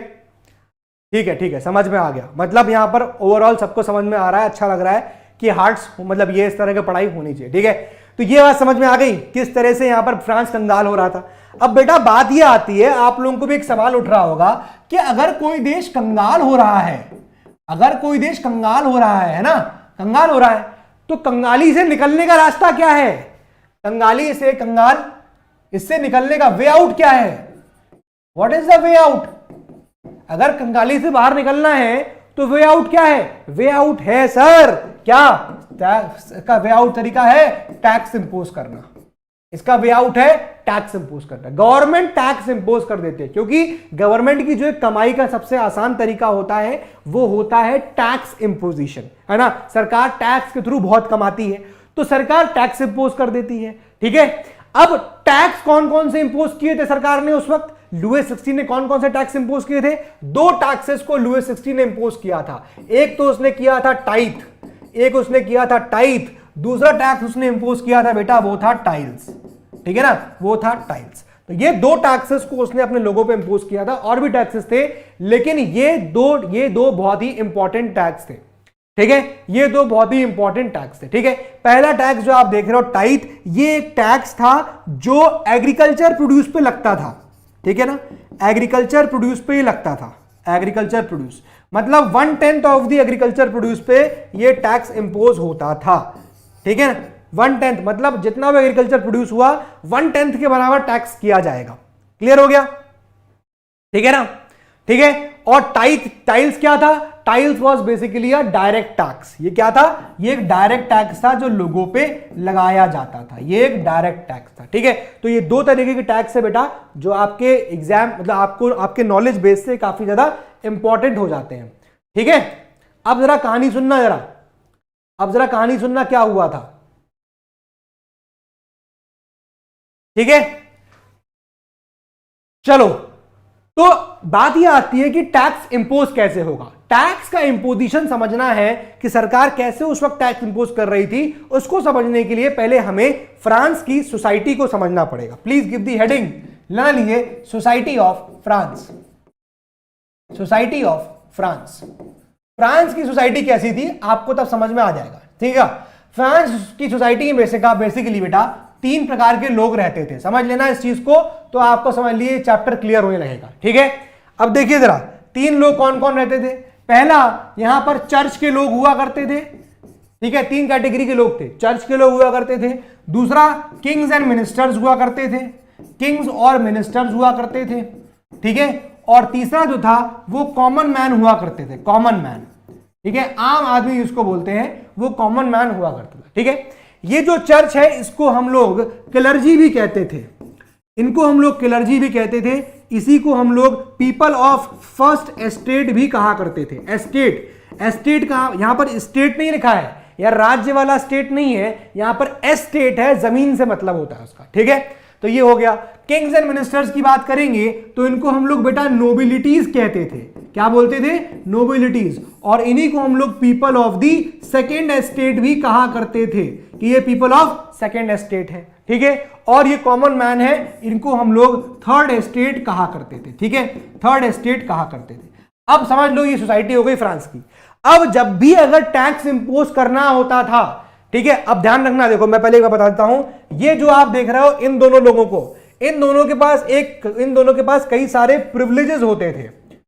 ठीक है, समझ में आ गया। मतलब यहां पर ओवरऑल सबको समझ में आ रहा है, अच्छा लग रहा है कि हार्ट्स मतलब ये इस तरह की पढ़ाई होनी चाहिए, ठीक है? तो ये बात समझ में आ गई किस तरह से यहां पर फ्रांस कंगाल हो रहा था। अब बेटा बात ये आती है, आप लोगों को भी एक सवाल उठ रहा होगा कि अगर कोई देश कंगाल हो रहा है, है ना, कंगाल हो रहा है, तो कंगाली से निकलने का रास्ता क्या है? इससे निकलने का वे आउट क्या है? What is the way out? अगर कंगाली से बाहर निकलना है तो वे आउट क्या है? वे आउट है सर क्या? इसका वे आउट तरीका है टैक्स इंपोज करना। इसका वे आउट है टैक्स इंपोज करना। गवर्नमेंट टैक्स इंपोज कर देते हैं, क्योंकि गवर्नमेंट की जो कमाई का सबसे आसान तरीका होता है वो होता है टैक्स इंपोजिशन, है ना? सरकार टैक्स के थ्रू बहुत कमाती है तो सरकार टैक्स इंपोज कर देती है, ठीक है? अब टैक्स कौन कौन से इंपोज किए थे सरकार ने उस वक्त? लुईस 16 ने कौन कौन से टैक्स इंपोज किए थे? 2 टैक्सेस को लुईस 16 ने इंपोज किया था। एक तो उसने किया था टाइथ, दूसरा टैक्स उसने इंपोज किया था बेटा वो था टाइल्स, ठीक है ना, वो था टाइल्स। तो ये 2 टैक्सेस को उसने अपने लोगों पे इंपोज किया था, और भी टैक्सेस थे लेकिन ये दो बहुत ही इंपॉर्टेंट टैक्स थे, ठीक है? ये 2 बहुत ही इंपॉर्टेंट टैक्स थे, ठीक है? पहला टैक्स जो आप देख रहे हो टाइथ, ये एक टैक्स था जो एग्रीकल्चर प्रोड्यूस पे लगता था, ठीक है ना? एग्रीकल्चर प्रोड्यूस पे ही लगता था, एग्रीकल्चर प्रोड्यूस मतलब 1/10 ऑफ द एग्रीकल्चर प्रोड्यूस पे ये टैक्स इंपोज होता था, ठीक है? 1/10 मतलब जितना भी एग्रीकल्चर प्रोड्यूस हुआ 1/10 के बराबर टैक्स किया जाएगा। क्लियर हो गया? ठीक है ना? ठीक है। और टाइल्स क्या था? Tiles was basically a direct tax. ये क्या था? ये एक डायरेक्ट टैक्स था जो लोगों पे लगाया जाता था। ये एक डायरेक्ट टैक्स था, ठीक है। तो ये 2 तरीके के टैक्स है बेटा जो आपके एग्जाम मतलब आपको आपके नॉलेज बेस से काफी ज्यादा इंपॉर्टेंट हो जाते हैं, ठीक है। अब जरा कहानी सुनना, कहानी सुनना क्या हुआ था, ठीक है। चलो, तो बात यह आती है कि टैक्स इंपोज कैसे होगा। टैक्स का इंपोजिशन समझना है कि सरकार कैसे उस वक्त टैक्स इंपोज कर रही थी, उसको समझने के लिए पहले हमें फ्रांस की सोसाइटी को समझना पड़ेगा। प्लीज गिव दी हेडिंग, लेना लीजिए society of France. Society of France, France की सोसाइटी कैसी थी आपको तब समझ में आ जाएगा, ठीक है। फ्रांस की सोसाइटी में बेसिकली बेटा 3 प्रकार के लोग रहते थे। समझ लेना इस चीज को, तो आपको समझ लिए चैप्टर क्लियर होने लगेगा, ठीक है। अब देखिए जरा 3 लोग कौन कौन रहते थे। पहला, यहां पर चर्च के लोग हुआ करते थे, ठीक है। 3 कैटेगरी के लोग थे, चर्च के लोग हुआ करते थे। दूसरा, किंग्स एंड मिनिस्टर्स हुआ करते थे, किंग्स और मिनिस्टर्स हुआ करते थे, ठीक है। और तीसरा जो था वो कॉमन मैन हुआ करते थे, कॉमन मैन, ठीक है। आम आदमी जिसको बोलते हैं वो कॉमन मैन हुआ करता था, ठीक है। ये जो चर्च है इसको हम लोग क्लर्जी भी कहते थे, इनको हम लोग क्लर्जी भी कहते थे, इसी को हम लोग पीपल ऑफ फर्स्ट एस्टेट भी कहा करते थे। एस्टेट का यहां पर स्टेट नहीं लिखा है, यार राज्य वाला स्टेट नहीं है, यहां पर एस्टेट है, जमीन से मतलब होता है उसका, ठीक है। तो ये हो गया। किंग्स एंड मिनिस्टर्स की बात करेंगे तो इनको हम लोग बेटा नोबिलिटीज कहते थे। क्या बोलते थे? नोबिलिटीज। और इन्हीं को हम लोग people of the second estate भी कहा करते थे कि ये पीपल ऑफ सेकेंड एस्टेट है, ठीक है। और ये कॉमन मैन है, इनको हम लोग थर्ड एस्टेट कहा करते थे, ठीक है, थर्ड एस्टेट कहा करते थे। अब समझ लो ये सोसाइटी हो गई फ्रांस की। अब जब भी अगर टैक्स इंपोज करना होता था, ठीक है, अब ध्यान रखना, देखो मैं पहले एक बार बता देता हूं, ये जो आप देख रहे हो इन दोनों लोगों को, इन दोनों के पास कई सारे प्रिविलेजेस होते थे,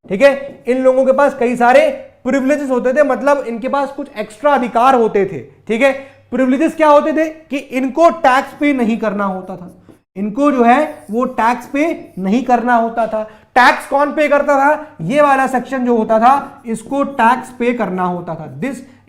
ठीक है, इन लोगों के पास कई सारे प्रिविलेजेस होते थे, मतलब इनके पास कुछ एक्स्ट्रा अधिकार होते थे, ठीक है। प्रिविलेजेस क्या होते थे कि इनको टैक्स पे नहीं करना होता था, इनको जो है वो टैक्स पे नहीं करना होता था। टैक्स कौन पे करता था? ये वाला सेक्शन जो होता था इसको टैक्स पे करना होता था,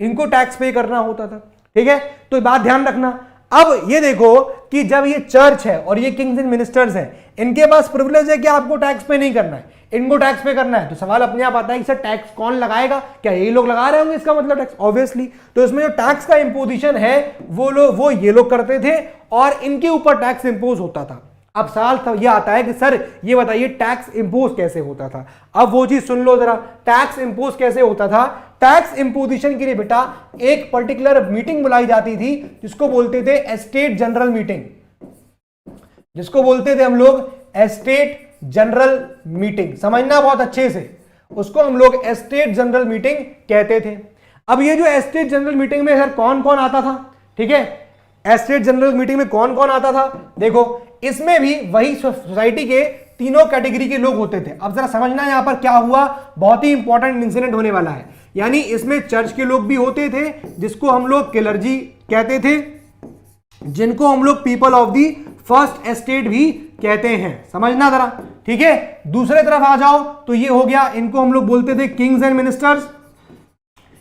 इनको टैक्स पे करना होता था, ठीक है। तो बात ध्यान रखना। अब ये देखो कि जब ये चर्च है और ये किंग्स एंड मिनिस्टर्स हैं, इनके पास प्रिविलेज है कि आपको टैक्स पे नहीं करना है, इनको टैक्स पे करना है। तो सवाल अपने आप आता है कि सर टैक्स कौन लगाएगा? क्या यही लोग लगा रहे होंगे इसका मतलब टैक्स? ऑब्वियसली। तो इसमें जो टैक्स का इंपोजिशन है वो ये लोग करते थे और इनके ऊपर टैक्स इंपोज होता था। अब सवाल तो ये आता है कि सर ये बताइए टैक्स इंपोज कैसे होता था? अब वो चीज सुन लो जरा, टैक्स इंपोज कैसे होता था। टैक्स इंपोजिशन के लिए बेटा एक पर्टिकुलर मीटिंग बुलाई जाती थी जिसको बोलते थे एस्टेट जनरल मीटिंग, जिसको बोलते थे हम लोग एस्टेट जनरल मीटिंग। समझना बहुत अच्छे से, उसको हम लोग एस्टेट जनरल मीटिंग कहते थे। अब ये जो एस्टेट जनरल मीटिंग में सर कौन कौन आता था, ठीक है, एस्टेट जनरल मीटिंग में कौन कौन आता था? देखो इसमें भी वही सोसाइटी के तीनों कैटेगरी के लोग होते थे। अब जरा समझना यहां पर क्या हुआ, बहुत ही इंपॉर्टेंट इंसिडेंट होने वाला है। यानी इसमें चर्च के लोग भी होते थे जिसको हम लोग क्लर्जी कहते थे, जिनको हम लोग people of the first estate भी कहते हैं। समझना जरा, ठीक है। दूसरे तरफ आ जाओ तो ये हो गया, इनको हम लोग बोलते थे किंग्स एंड मिनिस्टर्स।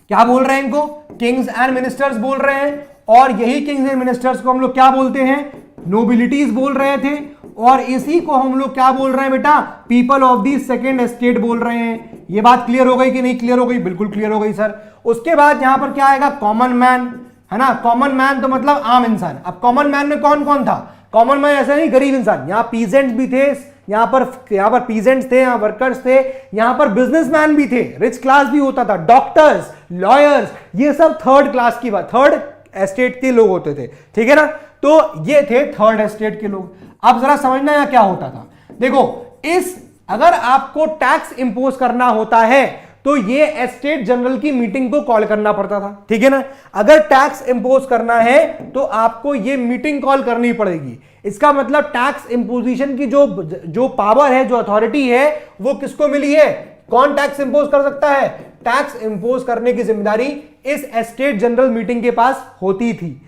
क्या बोल रहे हैं इनको? किंग्स एंड मिनिस्टर्स बोल रहे हैं। और यही किंग्स एंड मिनिस्टर्स को हम लोग क्या बोलते हैं? नोबिलिटीज बोल रहे थे। और इसी को हम लोग क्या बोल रहे हैं बेटा? People of the second estate बोल रहे हैं। ये बात क्लियर हो गई कि नहीं क्लियर हो गई? बिल्कुल क्लियर हो गई सर। उसके बाद यहां पर क्या आएगा? कॉमन मैन, है ना। कॉमन मैन तो मतलब आम इंसान। अब कॉमन मैन में कौन कौन था? कॉमन मैन ऐसा नहीं गरीब इंसान, यहां पीजेंट्स भी थे, यहां पर पीजेंट्स थे, यहां वर्कर्स थे, यहां पर बिजनेसमैन भी थे, रिच क्लास भी होता था, डॉक्टर्स, लॉयर्स, ये सब थर्ड क्लास की बात, थर्ड एस्टेट के लोग होते थे, ठीक है ना। तो ये थे थर्ड एस्टेट के लोग। अब जरा समझना यहां क्या होता था। देखो अगर आपको टैक्स इंपोज करना होता है तो ये एस्टेट जनरल की मीटिंग को कॉल करना पड़ता था, ठीक है ना। अगर टैक्स इंपोज करना है तो आपको ये मीटिंग कॉल करनी पड़ेगी। इसका मतलब टैक्स इंपोजिशन की जो पावर है, जो अथॉरिटी है, वो किसको मिली है? कौन टैक्स इंपोज कर सकता है? टैक्स इंपोज करने की जिम्मेदारी इस एस्टेट जनरल मीटिंग के पास होती थी।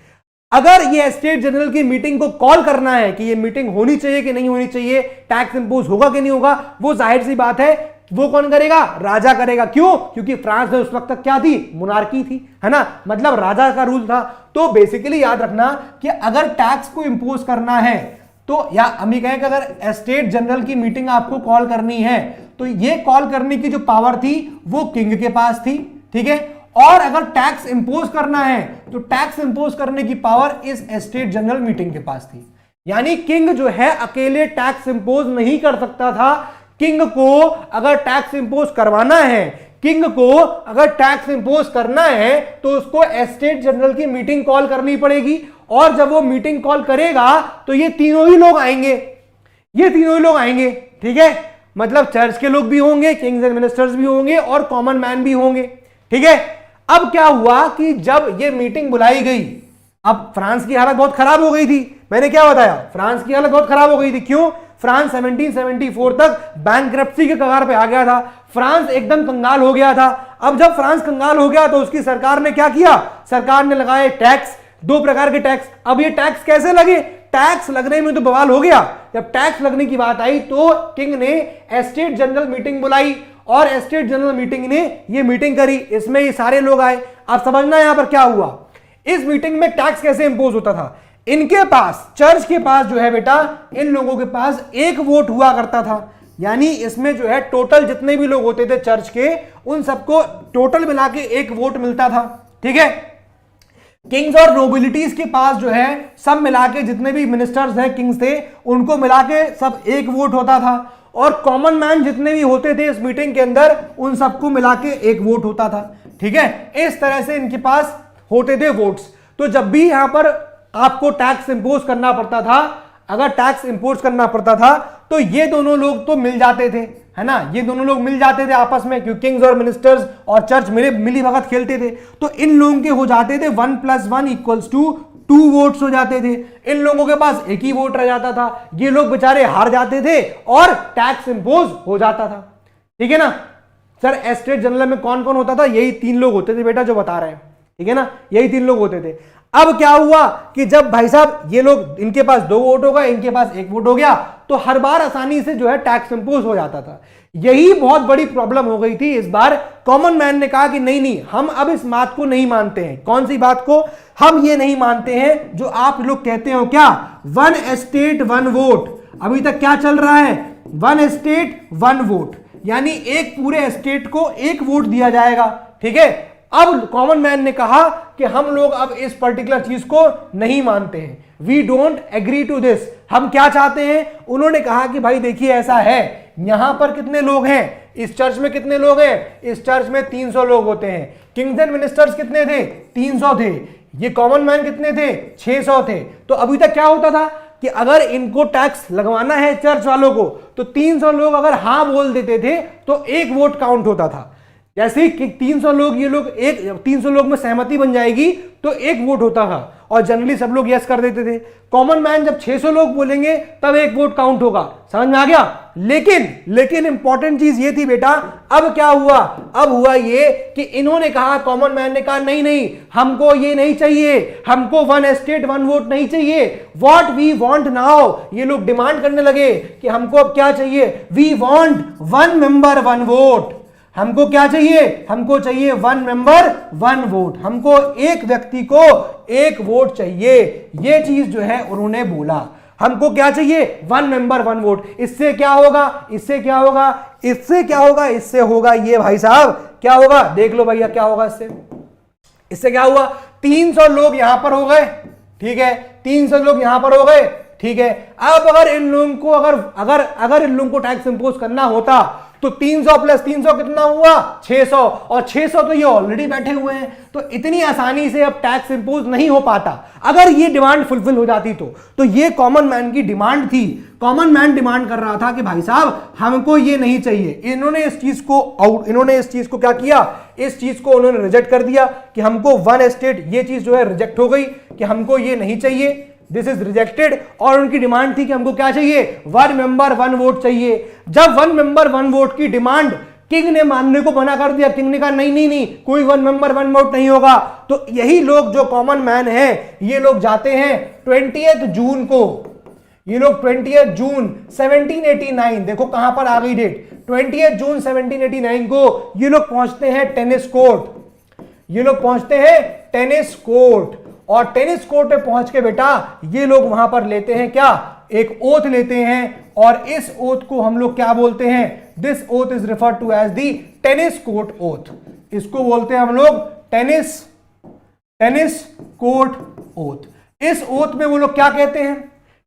अगर ये एस्टेट जनरल की मीटिंग को कॉल करना है कि ये मीटिंग होनी चाहिए कि नहीं होनी चाहिए, टैक्स इंपोज होगा कि नहीं होगा, वो जाहिर सी बात है वो कौन करेगा? राजा करेगा। क्यों? क्योंकि फ्रांस में उस वक्त तक क्या थी? मोनार्की थी, है ना, मतलब राजा का रूल था। तो बेसिकली याद रखना कि अगर टैक्स को इंपोज करना है तो, या हम ये कहें कि अगर एस्टेट जनरल की मीटिंग आपको कॉल करनी है तो ये कॉल करने की जो पावर थी वो किंग के पास थी, ठीक है। और अगर टैक्स इंपोज करना है तो टैक्स इंपोज करने की पावर इस एस्टेट जनरल मीटिंग के पास थी। यानी किंग जो है अकेले टैक्स इंपोज नहीं कर सकता था। किंग को अगर टैक्स इंपोज करवाना है, किंग को अगर टैक्स इंपोज करना है तो उसको एस्टेट जनरल की मीटिंग कॉल करनी पड़ेगी। और जब वो मीटिंग कॉल करेगा तो ये तीनों ही लोग आएंगे, ये तीनों ही लोग आएंगे, ठीक है। मतलब चर्च के लोग भी होंगे, किंग्स एंड मिनिस्टर्स भी होंगे और कॉमन मैन भी होंगे, ठीक है। अब क्या हुआ कि जब ये मीटिंग बुलाई गई, अब फ्रांस की हालत बहुत खराब हो गई थी। मैंने क्या बताया? फ्रांस की हालत बहुत खराब हो गई थी। क्यों? फ्रांस 1774 तक बैंकरप्सी के कगार पे आ गया था। फ्रांस एकदम कंगाल हो गया था। अब जब फ्रांस कंगाल हो गया तो उसकी सरकार ने क्या किया? सरकार ने लगाए टैक्स, दो प्रकार के टैक्स। अब ये टैक्स कैसे लगे? टैक्स लगने में तो बवाल हो गया। जब टैक्स लगने की बात आई तो किंग ने एस्टेट जनरल मीटिंग बुलाई और एस्टेट जनरल मीटिंग ने ये मीटिंग करी, इसमें ये सारे लोग आए। अब समझना यहां पर क्या हुआ। इस मीटिंग में टैक्स कैसे इंपोज होता था, इनके पास, चर्च के पास जो है बेटा, इन लोगों के पास एक वोट हुआ करता था। यानी इसमें जो है टोटल जितने भी लोग होते थे चर्च के, उन सबको टोटल मिला के एक वोट मिलता था। ठीक है, किंग्स और नोबिलिटीज के पास जो है सब मिला के जितने भी मिनिस्टर्स हैं, किंग्स थे, उनको मिला के सब एक वोट होता था। और कॉमन मैन जितने भी होते थे इस मीटिंग के अंदर, उन सबको मिला के एक वोट होता था। ठीक है, इस तरह से इनके पास होते थे वोट्स। तो जब भी यहां पर आपको टैक्स इंपोज करना पड़ता था, अगर टैक्स इंपोज करना पड़ता था, तो ये दोनों लोग तो मिल जाते थे, है ना, ये दोनों लोग मिल जाते थे आपस में, क्योंकि किंग्स और मिनिस्टर्स और चर्च मिली भगत खेलते थे। तो इन लोगों के हो जाते थे 1 + 1 = 2 वोट्स हो जाते थे। इन लोगों के पास एक ही वोट रह जाता था, ये लोग बेचारे हार जाते थे और टैक्स इंपोज हो जाता था। ठीक है ना सर, एस्टेट जनरल में कौन कौन होता था, यही 3 लोग होते थे बेटा जो बता रहे हैं। ठीक है ना, यही 3 लोग होते थे। अब क्या हुआ कि जब भाई साहब ये लोग, इनके पास 2 वोट हो गए, इनके पास 1 वोट हो गया, तो हर बार आसानी से जो है टैक्स इंपोज हो जाता था। यही बहुत बड़ी प्रॉब्लम हो गई थी। इस बार कॉमन मैन ने कहा कि नहीं नहीं, हम अब इस बात को नहीं मानते हैं। कौन सी बात को? हम ये नहीं मानते हैं जो आप लोग कहते हो क्या, 1 एस्टेट 1 वोट। अभी तक क्या चल रहा है, 1 एस्टेट 1 वोट, यानी एक पूरे एस्टेट को 1 वोट दिया जाएगा। ठीक है, अब कॉमन मैन ने कहा कि हम लोग अब इस पर्टिकुलर चीज को नहीं मानते हैं, we don't agree to this. हम क्या चाहते हैं, उन्होंने कहा कि भाई देखिए ऐसा है, यहां पर कितने लोग हैं, इस चर्च में कितने लोग हैं, इस चर्च में 300 लोग होते हैं। किंग्स एंड मिनिस्टर्स कितने थे, 300 थे। ये कॉमन मैन कितने थे, 600 थे। तो अभी तक क्या होता था कि अगर इनको टैक्स लगवाना है चर्च वालों को, तो 300 लोग अगर हां बोल देते थे तो 1 वोट काउंट होता था। जैसे ही 300 लोग, ये लोग 300 लोग में सहमति बन जाएगी तो 1 वोट होता था, और जनरली सब लोग यस कर देते थे। कॉमन मैन जब 600 लोग बोलेंगे तब 1 वोट काउंट होगा। समझ में आ गया? लेकिन इंपॉर्टेंट चीज ये थी बेटा, अब क्या हुआ, अब हुआ ये कि इन्होंने कहा, कॉमन मैन ने कहा नहीं नहीं, हमको ये नहीं चाहिए, हमको 1 एस्टेट 1 वोट नहीं चाहिए। व्हाट वी वांट नाउ, ये लोग डिमांड करने लगे कि हमको अब क्या चाहिए, वी वांट 1 मेंबर 1 वोट। हमको क्या चाहिए, हमको चाहिए 1 मेंबर 1 वोट, हमको एक व्यक्ति को 1 वोट चाहिए। ये चीज जो है उन्होंने बोला, हमको क्या चाहिए, 1 मेंबर 1 वोट। इससे क्या होगा, इससे क्या होगा, इससे क्या होगा, इससे होगा ये भाई साहब, क्या होगा, देख लो भैया क्या होगा इससे क्या हुआ, 300 लोग यहां पर हो गए। ठीक है, 300 लोग यहां पर हो गए। ठीक है, अब अगर इन लोगों को अगर इन लोगों को टैक्स इंपोज करना होता तो 300 + 300 कितना हुआ, 600, और 600 तो ये ऑलरेडी बैठे हुए हैं, तो इतनी आसानी से अब टैक्स इंपोज नहीं हो पाता। अगर ये डिमांड फुलफिल हो जाती तो ये कॉमन मैन की डिमांड थी। कॉमन मैन डिमांड कर रहा था कि भाई साहब हमको ये नहीं चाहिए। इन्होंने इस चीज को क्या किया, इस चीज को उन्होंने रिजेक्ट कर दिया कि हमको 1 एस्टेट, ये चीज जो है रिजेक्ट हो गई कि हमको ये नहीं चाहिए, दिस इज रिजेक्टेड। और उनकी डिमांड थी कि हमको क्या चाहिए, 1 मेंबर 1 वोट चाहिए। जब 1 मेंबर 1 वोट की डिमांड किंग ने मानने को मना कर दिया, किंग ने कहा नहीं नहीं नहीं, कोई 1 मेंबर 1 वोट नहीं होगा, तो यही लोग जो कॉमन मैन है, ये लोग जाते हैं 20 जून को, ये लोग 20 जून 1789, देखो कहां पर आ गई डेट, 20 जून 1789 को ये लोग पहुंचते हैं टेनिस कोर्ट। ये लोग पहुंचते हैं टेनिस कोर्ट, और टेनिस कोर्ट पे पहुंच के बेटा ये लोग वहां पर लेते हैं क्या, एक ओथ लेते हैं, और इस ओथ को हम लोग क्या बोलते हैं, this oath is referred to as the tennis court oath. इसको बोलते हैं हम लोग टेनिस कोर्ट ओथ। इस ओथ में वो लोग क्या कहते हैं,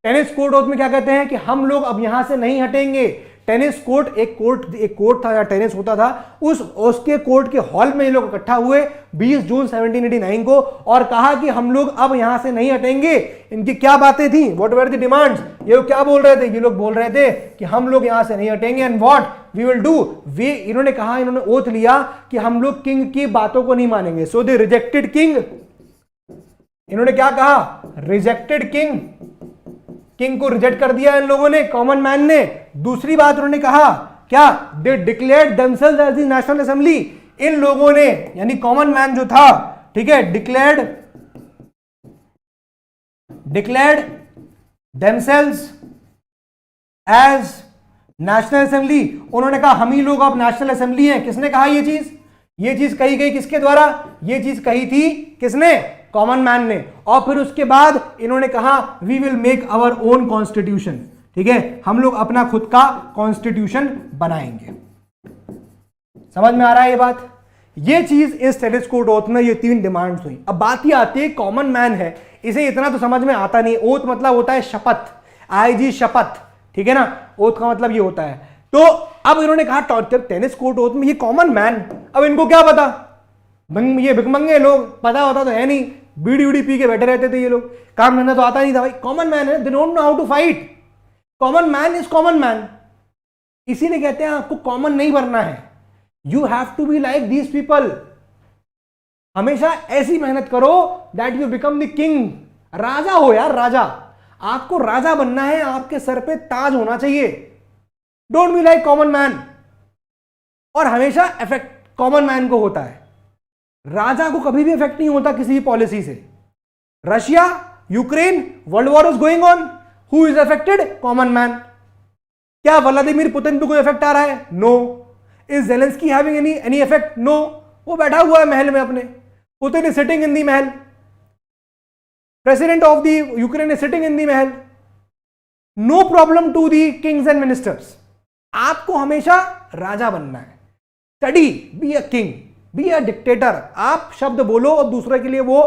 टेनिस कोर्ट ओथ में क्या कहते हैं कि हम लोग अब यहां से नहीं हटेंगे। टेनिस कोर्ट एक कोर्ट था, या टेनिस होता था, उसके कोर्ट के हॉल में ये लोग इकट्ठा हुए 20 जून 1789 को, और कहा कि हम लोग अब यहां से नहीं हटेंगे। इनकी क्या बातें थी, व्हाट वर द डिमांड्स, ये लोग क्या बोल रहे थे, ये लोग बोल रहे थे कि हम लोग यहां से नहीं हटेंगे, and what we will do, इन्होंने कहा, इन्होंने ओथ लिया कि हम लोग किंग की बातों को नहीं मानेंगे। सो दे रिजेक्टेड किंग, इन्होंने क्या कहा, रिजेक्टेड किंग, किंग को रिजेक्ट कर दिया इन लोगों ने, कॉमन मैन ने। दूसरी बात उन्होंने कहा क्या, they declared themselves as the national assembly. इन लोगों ने, यानी कॉमन मैन जो था, ठीक है, declared themselves as national assembly. उन्होंने कहा हम ही लोग अब नेशनल असेंबली हैं। किसने कहा ये चीज कही गई किसके द्वारा, ये चीज कही थी किसने, कॉमन मैन ने, और फिर उसके बाद इन्होंने कहा we will make our own constitution, ठीक है, हम लोग अपना खुद का कॉन्स्टिट्यूशन बनाएंगे। समझ में आ रहा है ये बात? ये चीज इस टेलिस्कोप ओथ में ये 3 डिमांड्स हुई। अब बात ये आती है कॉमन मैन है, इसे इतना तो समझ में आता नहीं। ओथ मतलब होता है शपथ, आईजी शपथ, ठीक है ना, ओथ का मतलब ये होता है। तो अब इन्होंने कहा टेलिस्कोप ओथ में ये कॉमन मैन, अब इनको क्या पता, ये भिखमंगे लोग, पता होता तो है नहीं, बीड़ी उड़ी पी के बैठे रहते थे ये लोग, काम धंधा तो आता नहीं था भाई। कॉमन मैन है, they don't know how to fight, common man is common man. इसीलिए कहते हैं आपको कॉमन नहीं बनना है, you have to be like these people. हमेशा ऐसी मेहनत करो that you become the king, राजा हो यार, राजा, आपको राजा बनना है, आपके सर पे ताज होना चाहिए। Don't be like common man. और हमेशा इफेक्ट कॉमन मैन को होता है, राजा को कभी भी इफेक्ट नहीं होता किसी भी पॉलिसी से। Russia, Ukraine, world war is going on, who is affected? Common man. क्या व्लादिमीर पुतिन पे कोई इफेक्ट आ रहा है? No. Is Zelensky having any effect? No. वो बैठा हुआ है महल में अपने, Putin is sitting in the महल, president of the Ukraine is sitting in the महल, no problem to the kings and ministers. आपको हमेशा राजा बनना है, study, be a king, be a dictator. आप शब्द बोलो और दूसरे के लिए वो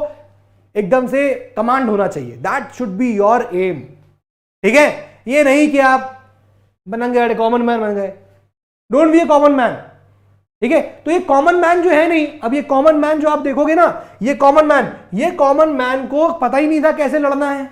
एकदम से कमांड होना चाहिए, that should be your aim, ठीक है। ये नहीं कि आप बन गए कॉमन मैन बन गए, don't be A common man, ठीक है। तो ये कॉमन मैन जो है नहीं, अब ये कॉमन मैन जो आप देखोगे ना, ये कॉमन मैन को पता ही नहीं था कैसे लड़ना है,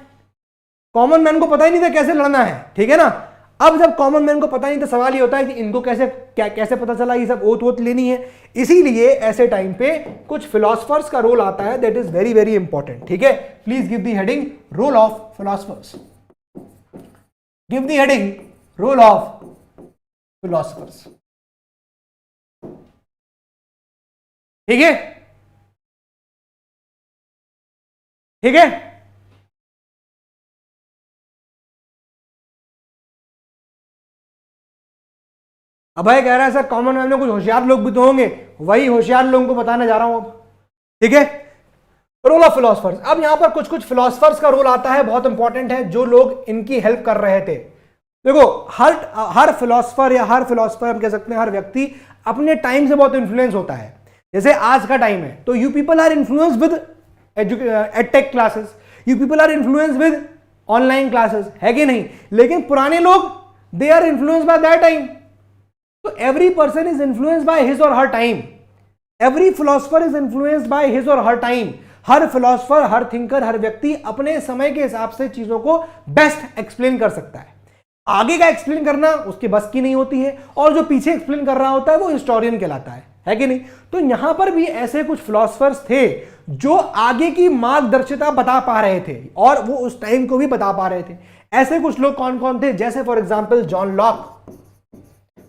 कॉमन मैन को पता ही नहीं था कैसे लड़ना है, ठीक है ना। अब जब कॉमन मैन को पता नहीं तो सवाल ये होता है कि इनको कैसे पता चला ये सब ओथ वोथ लेनी है। इसीलिए ऐसे टाइम पे कुछ फिलोसफर्स का रोल आता है, that is very very important, ठीक है। Please give the heading role of philosophers, give the heading role of philosophers, ठीक है, ठीक है। अब भाई कह रहा है सर कॉमन मैन में कुछ होशियार लोग भी तो होंगे, वही होशियार लोगों को बताने जा रहा हूं अब, ठीक है। रोल ऑफ फिलोसफर्स, अब यहां पर कुछ कुछ फिलोसफर्स का रोल आता है, बहुत इंपॉर्टेंट है, जो लोग इनकी हेल्प कर रहे थे। देखो हर फिलोसफर या हर फिलोसफर हम कह सकते हैं, हर व्यक्ति अपने टाइम से बहुत इन्फ्लुएंस होता है। जैसे आज का टाइम है तो you people are influence with edtech classes, you people are influence with online classes, है कि नहीं। लेकिन पुराने लोग they are influence by that time. So every person is influenced by his or her time. Every philosopher is influenced by his or her time. हर philosopher, हर thinker, हर व्यक्ति अपने समय के हिसाब से चीजों को बेस्ट एक्सप्लेन कर सकता है। आगे का एक्सप्लेन करना उसके बस की नहीं होती है, और जो पीछे एक्सप्लेन कर रहा होता है वो हिस्टोरियन कहलाता है कि नहीं। तो यहां पर भी ऐसे कुछ फिलोसफर्स थे जो आगे की मार्गदर्शिता बता पा रहे थे और वो उस टाइम को भी बता पा रहे थे। ऐसे कुछ लोग कौन कौन थे? जैसे for example John Locke.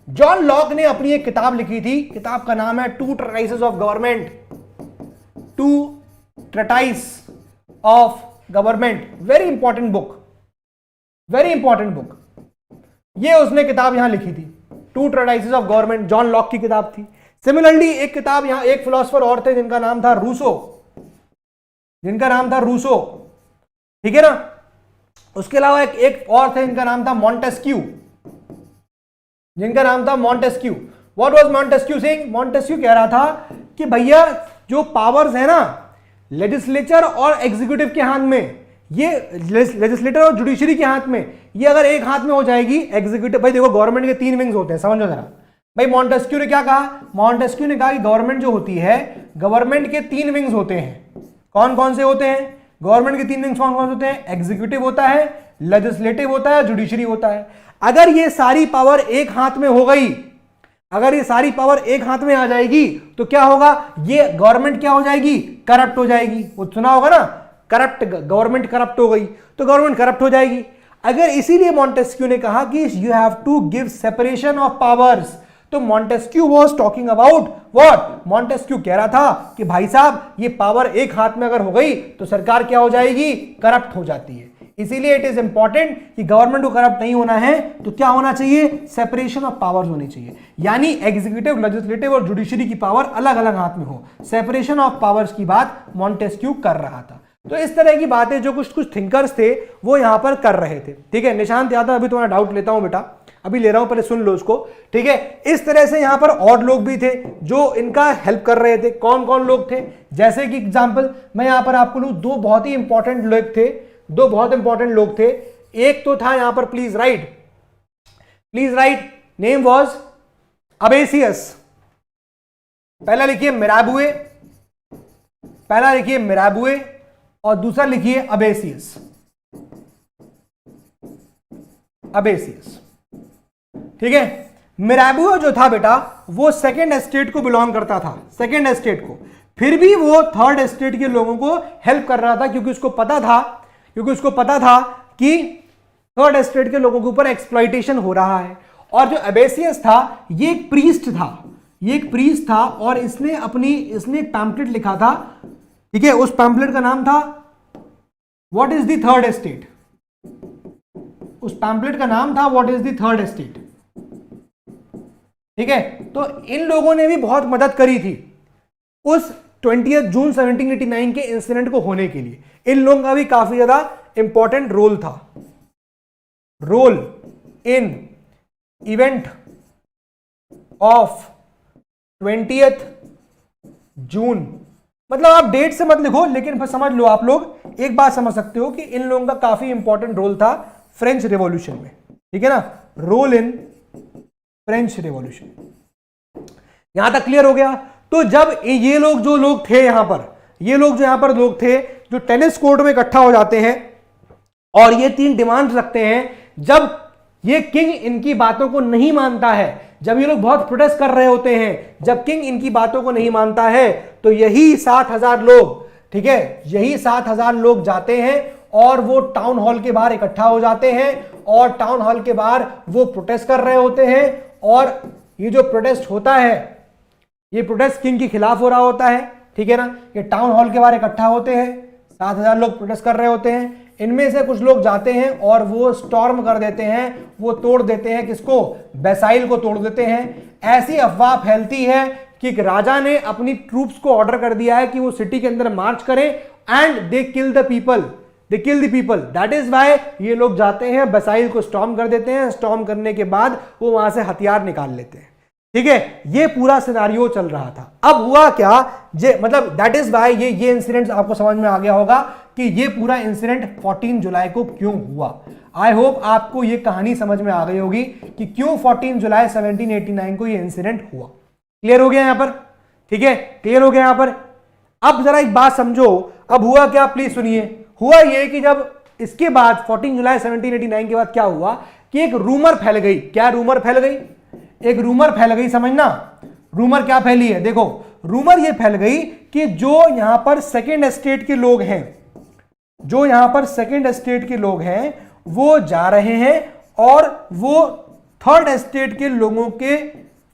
John Locke ने अपनी एक किताब लिखी थी, किताब का नाम है two treatises of government, two treatise of government. Very important book, very important book. ये उसने किताब यहां लिखी थी, two treatises of government, John Locke की किताब थी। सिमिलरली एक किताब यहां एक फिलोसफर और थे जिनका नाम था रूसो, जिनका नाम था रूसो, ठीक है ना। उसके अलावा एक और थे जिनका नाम था मॉन्टेस्क्यू, जिनका नाम था Montesquieu. What was Montesquieu saying? Montesquieu कह रहा था कि भैया जो पावर्स है ना लेजिस्लेचर और एग्जीक्यूटिव के हाथ में, ये लेजिस्लेटर और जुडिशरी के हाथ में, ये अगर एक हाथ में हो जाएगी एग्जीक्यूटिव, भाई देखो गवर्नमेंट के 3 विंग्स होते हैं, समझो जरा। भाई मॉन्टेस्क्यू ने क्या कहा? मॉन्टेस्क्यू ने कहा कि गवर्नमेंट जो होती है, गवर्नमेंट के 3 विंग्स होते हैं। कौन कौन से होते हैं? गवर्नमेंट के 3 विंग्स कौन कौन से होते हैं? एग्जीक्यूटिव होता है, लेजिस्लेटिव होता है, जुडिशरी होता है। अगर ये सारी पावर एक हाथ में हो गई, अगर ये सारी पावर एक हाथ में आ जाएगी तो क्या होगा? ये गवर्नमेंट क्या हो जाएगी? करप्ट हो जाएगी। वो सुना होगा ना, करप्ट, गवर्नमेंट करप्ट हो गई तो गवर्नमेंट करप्ट हो जाएगी। अगर इसीलिए मॉन्टेस्क्यू ने कहा कि you have to give separation of powers, तो Montesquieu was talking about what? Montesquieu कह रहा था कि भाई साहब ये पावर एक हाथ में अगर हो गई तो सरकार क्या हो जाएगी? करप्ट हो जाती है। इसीलिए इट इज इंपॉर्टेंट कि गवर्नमेंट को करप्ट नहीं होना है तो क्या होना चाहिए, सेपरेशन ऑफ पावर्स होनी चाहिए, यानी एग्जीक्यूटिव, लेजिस्लेटिव और जुडिशरी की पावर अलग अलग हाथ में हो। सेपरेशन ऑफ पावर्स की बात मॉन्टेस्क्यू कर रहा था। तो इस तरह की बातें जो कुछ कुछ थिंकर्स थे वो यहां पर कर रहे थे। ठीक है, निशांत यादव अभी तुम्हारा डाउट लेता हूं बेटा, अभी ले रहा हूं, पहले सुन लो उसको। ठीक है, इस तरह से यहां पर और लोग भी थे जो इनका हेल्प कर रहे थे। कौन कौन लोग थे, जैसे कि एग्जांपल मैं यहां पर आपको लूं, दो बहुत ही इंपॉर्टेंट लोग थे, दो बहुत इंपॉर्टेंट लोग थे। एक तो था यहां पर, प्लीज राइट, नेम वाज अबेसियस। पहला लिखिए मिराबुए, और दूसरा लिखिए अबेसियस। ठीक है, मिराबुए जो था बेटा वो सेकेंड एस्टेट को बिलोंग करता था, सेकेंड एस्टेट को, फिर भी वो थर्ड एस्टेट के लोगों को हेल्प कर रहा था क्योंकि उसको पता था कि थर्ड एस्टेट के लोगों के ऊपर एक्सप्लॉइटेशन हो रहा है। और जो अबेसियस था ये एक प्रीस्ट था और इसने एक पैम्पलेट लिखा था। ठीक है, उस पैम्पलेट का नाम था what is the third estate. ठीक है, तो इन लोगों ने भी बहुत मदद करी थी उस 20 जून 1789 के इंसिडेंट को होने के लिए। इन लोगों का भी काफी ज्यादा इंपॉर्टेंट रोल था, रोल इन इवेंट ऑफ 20 जून। मतलब आप डेट से मत लिखो, लेकिन फिर समझ लो, आप लोग एक बात समझ सकते हो कि इन लोगों का काफी इंपॉर्टेंट रोल था फ्रेंच रिवॉल्यूशन में। ठीक है ना, रोल इन फ्रेंच रिवॉल्यूशन। यहां तक क्लियर हो गया। तो जब ये लोग जो लोग थे यहां पर लोग थे जो टेनिस कोर्ट में इकट्ठा हो जाते हैं और ये तीन डिमांड्स रखते हैं, जब ये किंग इनकी बातों को नहीं मानता है, जब ये लोग बहुत प्रोटेस्ट कर रहे होते हैं, जब किंग इनकी बातों को नहीं मानता है, तो यही 60,000 लोग, ठीक है, यही 60,000 लोग जाते हैं और वो टाउन हॉल के बाहर इकट्ठा हो जाते हैं और टाउन हॉल के बाहर वो प्रोटेस्ट कर रहे होते हैं। और ये जो प्रोटेस्ट होता है, ये प्रोटेस्ट किंग के खिलाफ हो रहा होता है। ठीक है ना, ये टाउन हॉल के बाहर इकट्ठा होते हैं, 7,000 लोग प्रोटेस्ट कर रहे होते हैं। इनमें से कुछ लोग जाते हैं और वो स्टॉर्म कर देते हैं, वो तोड़ देते हैं, किसको, बैसाइल को तोड़ देते हैं। ऐसी अफवाह फैलती है कि एक राजा ने अपनी ट्रूप्स को ऑर्डर कर दिया है कि वो सिटी के अंदर मार्च करें and they kill the people, that is why ये लोग जाते हैं, बैसाइल को स्टॉर्म कर देते हैं। स्टॉर्म करने के बाद वो वहां से हथियार निकाल लेते हैं। ठीक है, ये पूरा सिनारियो चल रहा था। अब हुआ क्या, मतलब दैट इज वाई ये इंसिडेंट आपको समझ में आ गया होगा कि ये पूरा इंसिडेंट 14 जुलाई को क्यों हुआ। आई होप आपको ये कहानी समझ में आ गई होगी कि क्यों 14 जुलाई 1789 को ये इंसिडेंट हुआ। क्लियर हो गया यहां पर? ठीक है, क्लियर हो गया यहां पर। अब जरा एक बात समझो, अब हुआ क्या, प्लीज सुनिए। हुआ ये कि जब इसके बाद 14 जुलाई 1789 के बाद क्या हुआ कि एक रूमर फैल गई। क्या रूमर फैल गई? एक रूमर फैल गई, समझना। रूमर क्या फैली है, देखो, रूमर ये फैल गई कि जो यहां पर सेकेंड एस्टेट के लोग हैं, वो जा रहे हैं और वो थर्ड एस्टेट के लोगों के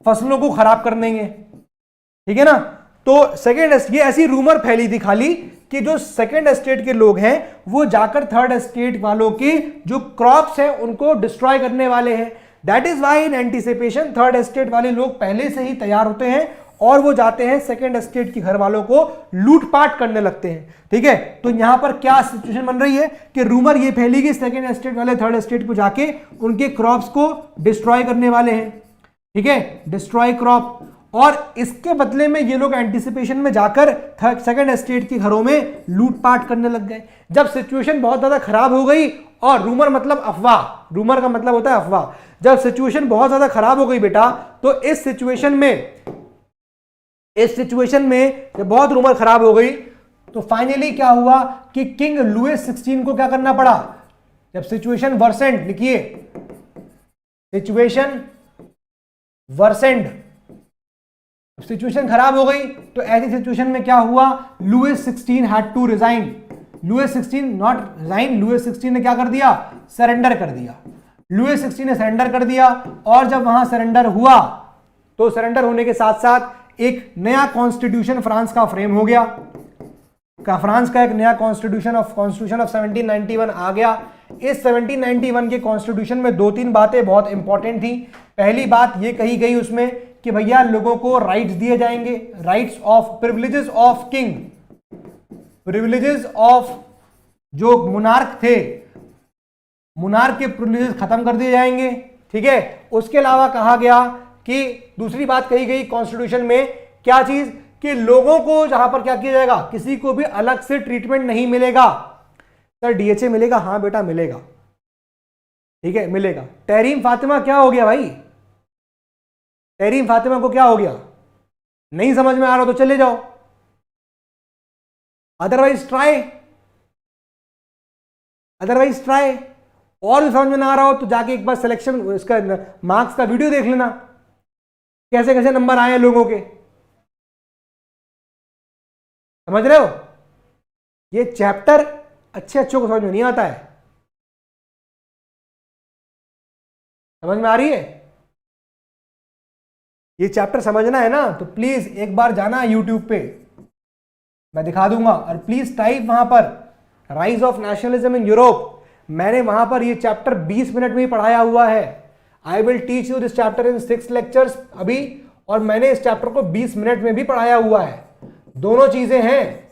फसलों को खराब कर देंगे। ठीक है ना, तो सेकेंड, ये ऐसी रूमर फैली थी खाली कि जो सेकेंड एस्टेट के लोग हैं वो जाकर थर्ड एस्टेट वालों की जो क्रॉप्स हैं उनको डिस्ट्रॉय करने वाले हैं। That is why in anticipation third estate वाले लोग पहले से ही तैयार होते हैं और वो जाते हैं सेकेंड एस्टेट की घर वालों को लूटपाट करने लगते हैं। ठीक है, तो यहां पर क्या सिचुएशन बन रही है कि रूमर ये फैली कि सेकेंड एस्टेट वाले थर्ड एस्टेट को जाके उनके क्रॉप्स को डिस्ट्रॉय करने वाले हैं। ठीक है, डिस्ट्रॉय क्रॉप, और इसके बदले में ये लोग एंटीसिपेशन में जाकर सेकेंड एस्टेट के घरों में लूटपाट करने लग गए। जब सिचुएशन बहुत ज्यादा खराब हो गई, और रूमर मतलब अफवाह, रूमर का मतलब होता है अफवाह। जब सिचुएशन बहुत ज्यादा खराब हो गई बेटा, तो इस सिचुएशन में जब बहुत रूमर खराब हो गई तो फाइनली क्या हुआ कि किंग लुइस 16 को क्या करना पड़ा। जब सिचुएशन वर्सेंड, लिखिए सिचुएशन वर्सेंड, सिचुएशन खराब हो गई तो ऐसी सिचुएशन में क्या हुआ, Louis 16 had to resign. Louis 16 not resign, Louis 16 ने क्या कर दिया, सरेंडर कर दिया। लुइस 16 ने सरेंडर कर दिया, और जब वहां सरेंडर हुआ तो सरेंडर होने के साथ साथ एक नया कॉन्स्टिट्यूशन फ्रांस का फ्रेम हो गया। फ्रांस का एक नया कॉन्स्टिट्यूशन ऑफ 1791 आ गया। इस 1791 के कॉन्स्टिट्यूशन में 2-3 बातें बहुत इंपॉर्टेंट थी। पहली बात ये कही गई उसमें कि भैया लोगों को राइट्स दिए जाएंगे, rights of privileges of king, privileges of जो मुनार्क थे, मुनार्क के प्रिविलेजेस खत्म कर दिए जाएंगे। ठीक है, उसके अलावा कहा गया कि दूसरी बात कही गई कॉन्स्टिट्यूशन में, क्या चीज, कि लोगों को जहां पर क्या किया जाएगा, किसी को भी अलग से ट्रीटमेंट नहीं मिलेगा। सर डीएचए मिलेगा? हाँ बेटा मिलेगा, ठीक है मिलेगा। तहरीम फातिमा क्या हो गया भाई? तहरीम फातिमा को क्या हो गया? नहीं समझ में आ रहा तो चले जाओ, अदरवाइज ट्राई, अदरवाइज ट्राई। और भी समझ में ना आ रहा हो तो जाके एक बार सिलेक्शन इसका मार्क्स का वीडियो देख लेना, कैसे कैसे नंबर आए हैं लोगों के। समझ रहे हो? ये चैप्टर अच्छे अच्छों को समझ में नहीं आता है। समझ में आ रही है? ये चैप्टर समझना है ना तो प्लीज एक बार जाना YouTube पे, मैं दिखा दूंगा, और प्लीज टाइप वहां पर rise of nationalism in Europe. मैंने वहां पर ये चैप्टर 20 मिनट में ही पढ़ाया हुआ है। I will teach you this chapter in 6 lectures अभी, और मैंने इस चैप्टर को 20 मिनट में भी पढ़ाया हुआ है। दोनों चीजें हैं।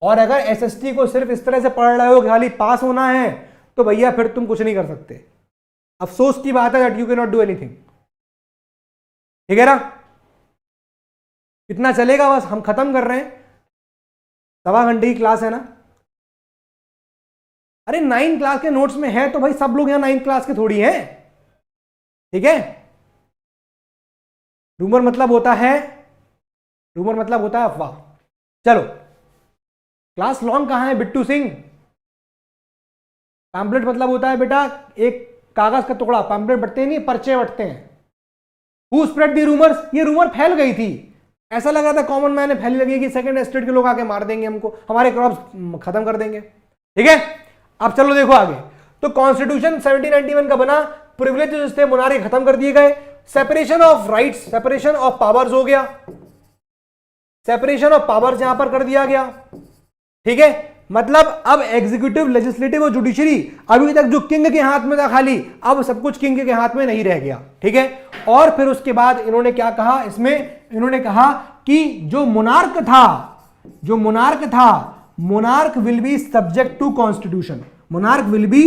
और अगर एसएसटी को सिर्फ इस तरह से पढ़ रहे हो कि खाली पास होना है, तो भैया फिर तुम कुछ नहीं कर सकते। अफसोस की बात है that you can not do anything. ठीक है ना? कितना चलेगा, बस हम खत्म कर रहे हैं, 1.25 घंटे की क्लास है ना। अरे 9 क्लास के नोट्स में है तो भाई सब लोग यहां 9 क्लास के थोड़ी हैं। ठीक है? रूमर मतलब होता है, रूमर मतलब होता है अफवाह। चलो, क्लास लॉन्ग कहां है बिट्टू सिंह? पैम्पलेट मतलब होता है बेटा एक कागज का टुकड़ा, पैम्पलेट बटते नहीं, पर्चे बटते हैं। Who spread the rumours? ये रूमर फैल गई थी, ऐसा लग रहा था कॉमन मैन में फैली लगी कि सेकंड एस्टेट के लोग आके मार देंगे हमको, हमारे क्रॉप्स खत्म कर देंगे। ठीक है, अब चलो देखो आगे। तो कॉन्स्टिट्यूशन 1791 का बना, प्रिविलेजेस थे मुनारे खत्म कर दिए गए, separation of rights, separation of powers हो गया, सेपरेशन ऑफ पावर्स यहां पर कर दिया गया। ठीक है, मतलब अब एग्जीक्यूटिव, लेजिस्लेटिव और जुडिशरी, अभी तक जो किंग के हाथ में था खाली, अब सब कुछ किंग के हाथ में नहीं रह गया। ठीक है, और फिर उसके बाद इन्होंने क्या कहा इसमें, इन्होंने कहा कि जो मोनार्क था, जो मोनार्क था, monarch will be subject to constitution, monarch will be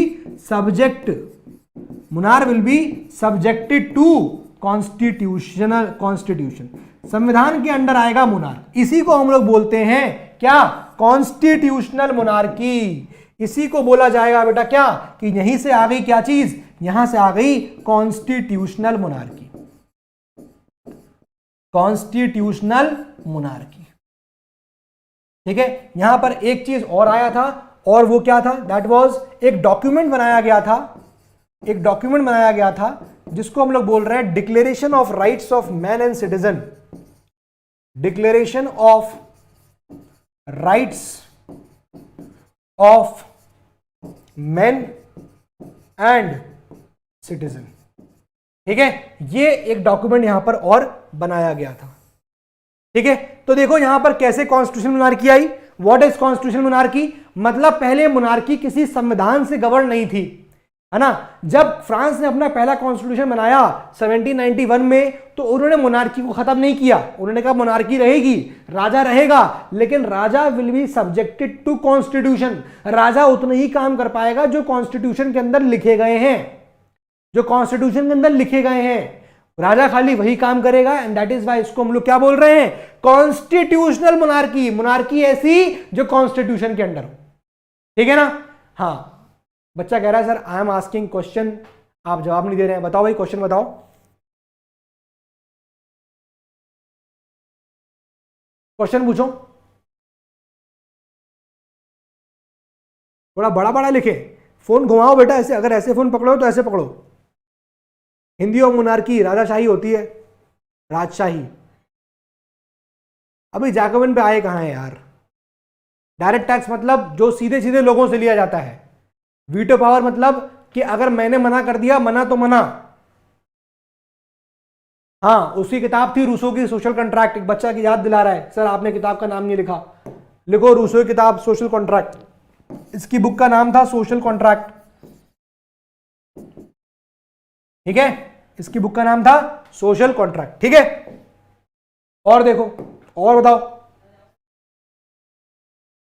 subject, monarch will be subjected to constitutional, constitution, संविधान के अंडर आएगा मोनार्क। इसी को हम लोग बोलते हैं क्या? Constitutional monarchy. इसी को बोला जाएगा बेटा क्या, कि यहीं से आ गई क्या चीज, यहां से आ गई कॉन्स्टिट्यूशनल मोनार्की, कॉन्स्टिट्यूशनल मोनार्की। ठीक है, यहां पर एक चीज और आया था, और वो क्या था? दैट वाज एक डॉक्यूमेंट बनाया गया था, एक डॉक्यूमेंट बनाया गया था जिसको हम लोग बोल रहे हैं declaration of rights of man and citizen, declaration of rights of man and citizen. ठीक है, ये एक डॉक्यूमेंट यहां पर और बनाया गया था। ठीक है, तो देखो यहां पर कैसे constitution monarchy I. What is constitution monarchy? मतलब पहले मोनार्की किसी संविधान से गवर्न नहीं थी, है ना। जब फ्रांस ने अपना पहला कॉन्स्टिट्यूशन बनाया 1791 में, तो उन्होंने मोनार्की को खत्म नहीं किया। उन्होंने कहा मोनार्की रहेगी, राजा रहेगा, लेकिन राजा will be subjected to constitution. राजा उतना ही काम कर पाएगा जो कॉन्स्टिट्यूशन के अंदर लिखे गए हैं, जो कॉन्स्टिट्यूशन के अंदर लिखे गए हैं, राजा खाली वही काम करेगा। एंड दैट इज व्हाई इसको हम लोग क्या बोल रहे हैं? Constitutional monarchy. मोनार्की ऐसी जो कॉन्स्टिट्यूशन के अंडर हो। ठीक है ना? हाँ, बच्चा कह रहा है sir I am asking question, आप जवाब नहीं दे रहे हैं। बताओ भाई, क्वेश्चन बताओ। क्वेश्चन पूछो, थोड़ा बड़ा बड़ा लिखे। फोन घुमाओ बेटा ऐसे, अगर ऐसे फोन पकड़ो तो ऐसे पकड़ो। हिंदी और मोनार्की, राजाशाही होती है, राजशाही। अभी जैकोबिन पे आए कहां है यार? डायरेक्ट टैक्स मतलब जो सीधे सीधे लोगों से लिया जाता है। वीटो पावर मतलब कि अगर मैंने मना कर दिया, मना तो मना। हाँ, उसकी किताब थी रूसो की सोशल कॉन्ट्रैक्ट। एक बच्चा की याद दिला रहा है, सर आपने किताब का नाम नहीं लिखा। लिखो रूसो की किताब सोशल कॉन्ट्रैक्ट। इसकी बुक का नाम था सोशल कॉन्ट्रैक्ट। ठीक है, इसकी बुक का नाम था सोशल कॉन्ट्रैक्ट। ठीक है, और देखो, और बताओ,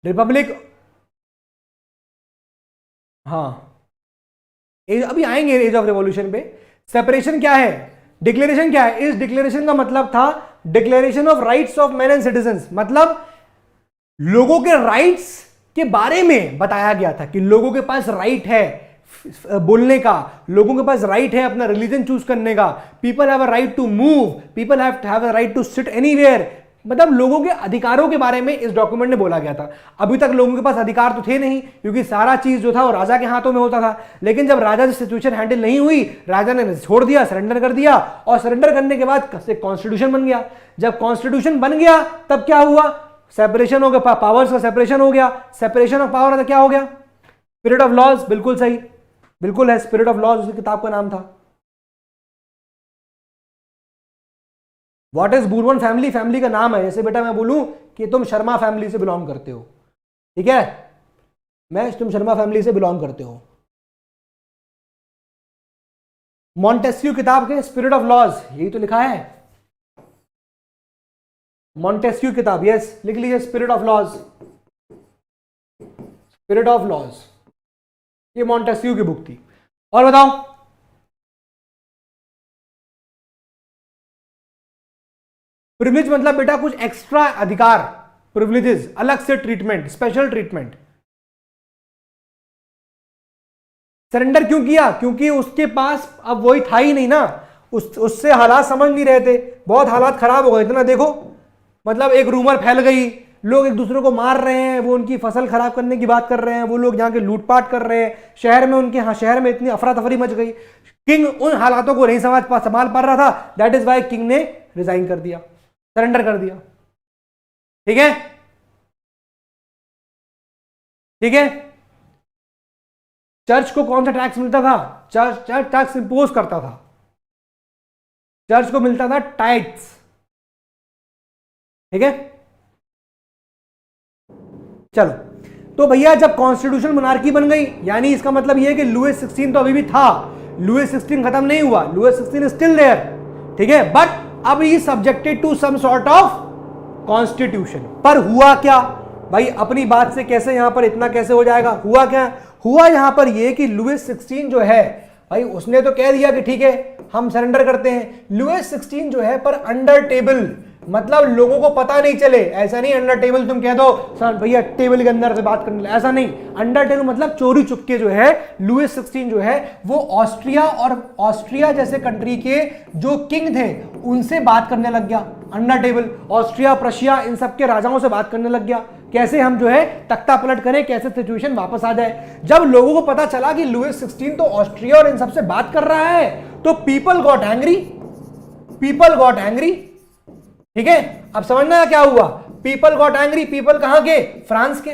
रिपब्लिक, हाँ अभी आएंगे एज ऑफ रिवॉल्यूशन पे। सेपरेशन क्या है, डिक्लेरेशन क्या है, इस डिक्लेरेशन का मतलब था declaration of rights of man and citizens, मतलब लोगों के राइट्स के बारे में बताया गया था कि लोगों के पास राइट है बोलने का, लोगों के पास राइट है अपना रिलीजन चूज करने का, people have a right to move, people have a right to sit anywhere, मतलब लोगों के अधिकारों के बारे में इस डॉक्यूमेंट में बोला गया था। अभी तक लोगों के पास अधिकार तो थे नहीं, क्योंकि सारा चीज जो था वो राजा के हाथों में होता था। लेकिन जब राजा से सिचुएशन हैंडल नहीं हुई, राजा ने छोड़ दिया, सरेंडर कर दिया, और सरेंडर करने के बाद कॉन्स्टिट्यूशन बन गया। जब कॉन्स्टिट्यूशन बन गया तब क्या हुआ, सेपरेशन हो गया, पावर्स का सेपरेशन हो गया। सेपरेशन ऑफ पावर क्या हो गया, स्पिरिट ऑफ लॉज, बिल्कुल सही, बिल्कुल है, स्पिरिट ऑफ लॉज उस किताब का नाम था। व्हाट इज बूरबन फैमिली, फैमिली का नाम है। जैसे बेटा मैं बोलूं कि तुम शर्मा फैमिली से बिलोंग करते हो, ठीक है, तुम शर्मा फैमिली से बिलोंग करते हो। मॉन्टेस्क्यू किताब के स्पिरिट ऑफ लॉज, यही तो लिखा है, मॉन्टेस्क्यू किताब, यस लिख लीजिए, spirit of laws, spirit of laws, ये मॉन्टेस्क्यू की बुक थी। और बताओ, प्रिविलेज मतलब बेटा कुछ एक्स्ट्रा अधिकार, प्रिविलेजेस, अलग से ट्रीटमेंट, स्पेशल ट्रीटमेंट। सरेंडर क्यों किया, क्योंकि उसके पास अब वही था ही नहीं ना, उससे हालात समझ नहीं रहे थे, बहुत हालात खराब हो गए थे ना। देखो मतलब एक रूमर फैल गई, लोग एक दूसरे को मार रहे हैं, वो उनकी फसल खराब करने की बात कर रहे हैं, वो लोग यहाँ के लूटपाट कर रहे हैं शहर में, उनके यहाँ शहर में इतनी अफरा तफरी मच गई, किंग उन हालातों को नहीं संभाल पा रहा था। दैट इज वाई किंग ने रिजाइन कर दिया, सरेंडर कर दिया। ठीक है, ठीक है। चर्च को कौन सा टैक्स मिलता था, चर्च टैक्स इंपोज करता था, चर्च को मिलता था टाइट्स। ठीक है, चलो तो भैया जब कॉन्स्टिट्यूशन मोनार्की बन गई, यानी इसका मतलब यह है कि लुईस 16 तो अभी भी था, लुईस 16 खत्म नहीं हुआ, लुईस 16 स्टिल देयर, ठीक है, बट अब he subjected to some sort of constitution. पर हुआ क्या भाई, अपनी बात से कैसे यहां पर इतना कैसे हो जाएगा, हुआ क्या, हुआ यहां पर यह कि लुईस 16 जो है भाई, उसने तो कह दिया कि ठीक है हम सरेंडर करते हैं। लुईस 16 जो है पर अंडर टेबल, मतलब लोगों को पता नहीं चले, ऐसा नहीं अंडर टेबल तुम कह दो सर भैया टेबल के अंदर से बात करने, ऐसा नहीं, अंडर टेबल मतलब चोरी चुपके जो है लुईस 16 जो है वो ऑस्ट्रिया और ऑस्ट्रिया जैसे कंट्री के जो किंग थे उनसे बात करने लग गया। अंडर टेबल ऑस्ट्रिया प्रशिया इन सब के राजाओं से बात करने लग गया, कैसे हम जो है तख्ता पलट करें, कैसे सिचुएशन वापस आ जाए। जब लोगों को पता चला कि लुईस 16 तो ऑस्ट्रिया और इन सब से बात कर रहा है तो people got angry, people got angry. ठीक है, अब समझना क्या हुआ, पीपल गॉट एंग्री, पीपल कहां के, फ्रांस के,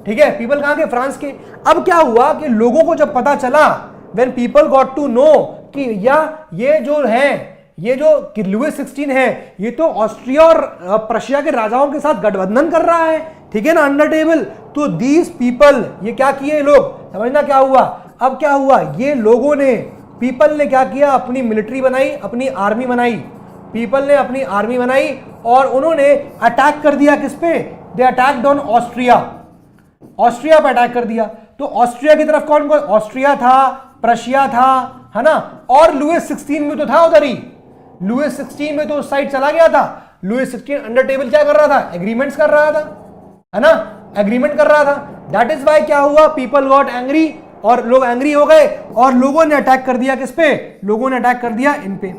ठीक है, पीपल कहां के, फ्रांस के। अब क्या हुआ कि लोगों को जब पता चला, when people got to know कि ये जो है, ये जो लुईस 16 है ये तो ऑस्ट्रिया और प्रशिया के राजाओं के साथ गठबंधन कर रहा है, ठीक है ना, अंडर टेबल। तो दीज पीपल, ये क्या किए लोग, समझना क्या हुआ। अब क्या हुआ, ये लोगों ने, पीपल ने क्या किया, अपनी मिलिट्री बनाई, अपनी आर्मी बनाई, पीपल ने अपनी आर्मी बनाई और उन्होंने अटैक कर दिया किस पे, दे अटैक्ड ऑन ऑस्ट्रिया, ऑस्ट्रिया पे अटैक कर दिया। तो ऑस्ट्रिया की तरफ कौन कौन, ऑस्ट्रिया था, प्रशिया था, है ना, और लुईस 16 में तो था उधर ही, लुईस 16 में तो उस साइड चला गया था। लुईस 16 अंडर टेबल क्या कर रहा था, एग्रीमेंट्स कर रहा था, है ना, एग्रीमेंट कर रहा था। दैट इज वाई क्या हुआ, पीपल गॉट एंग्री, और लोग एंग्री हो गए और लोगों ने अटैक कर दिया किस पे, लोगों ने अटैक कर दिया इन पे।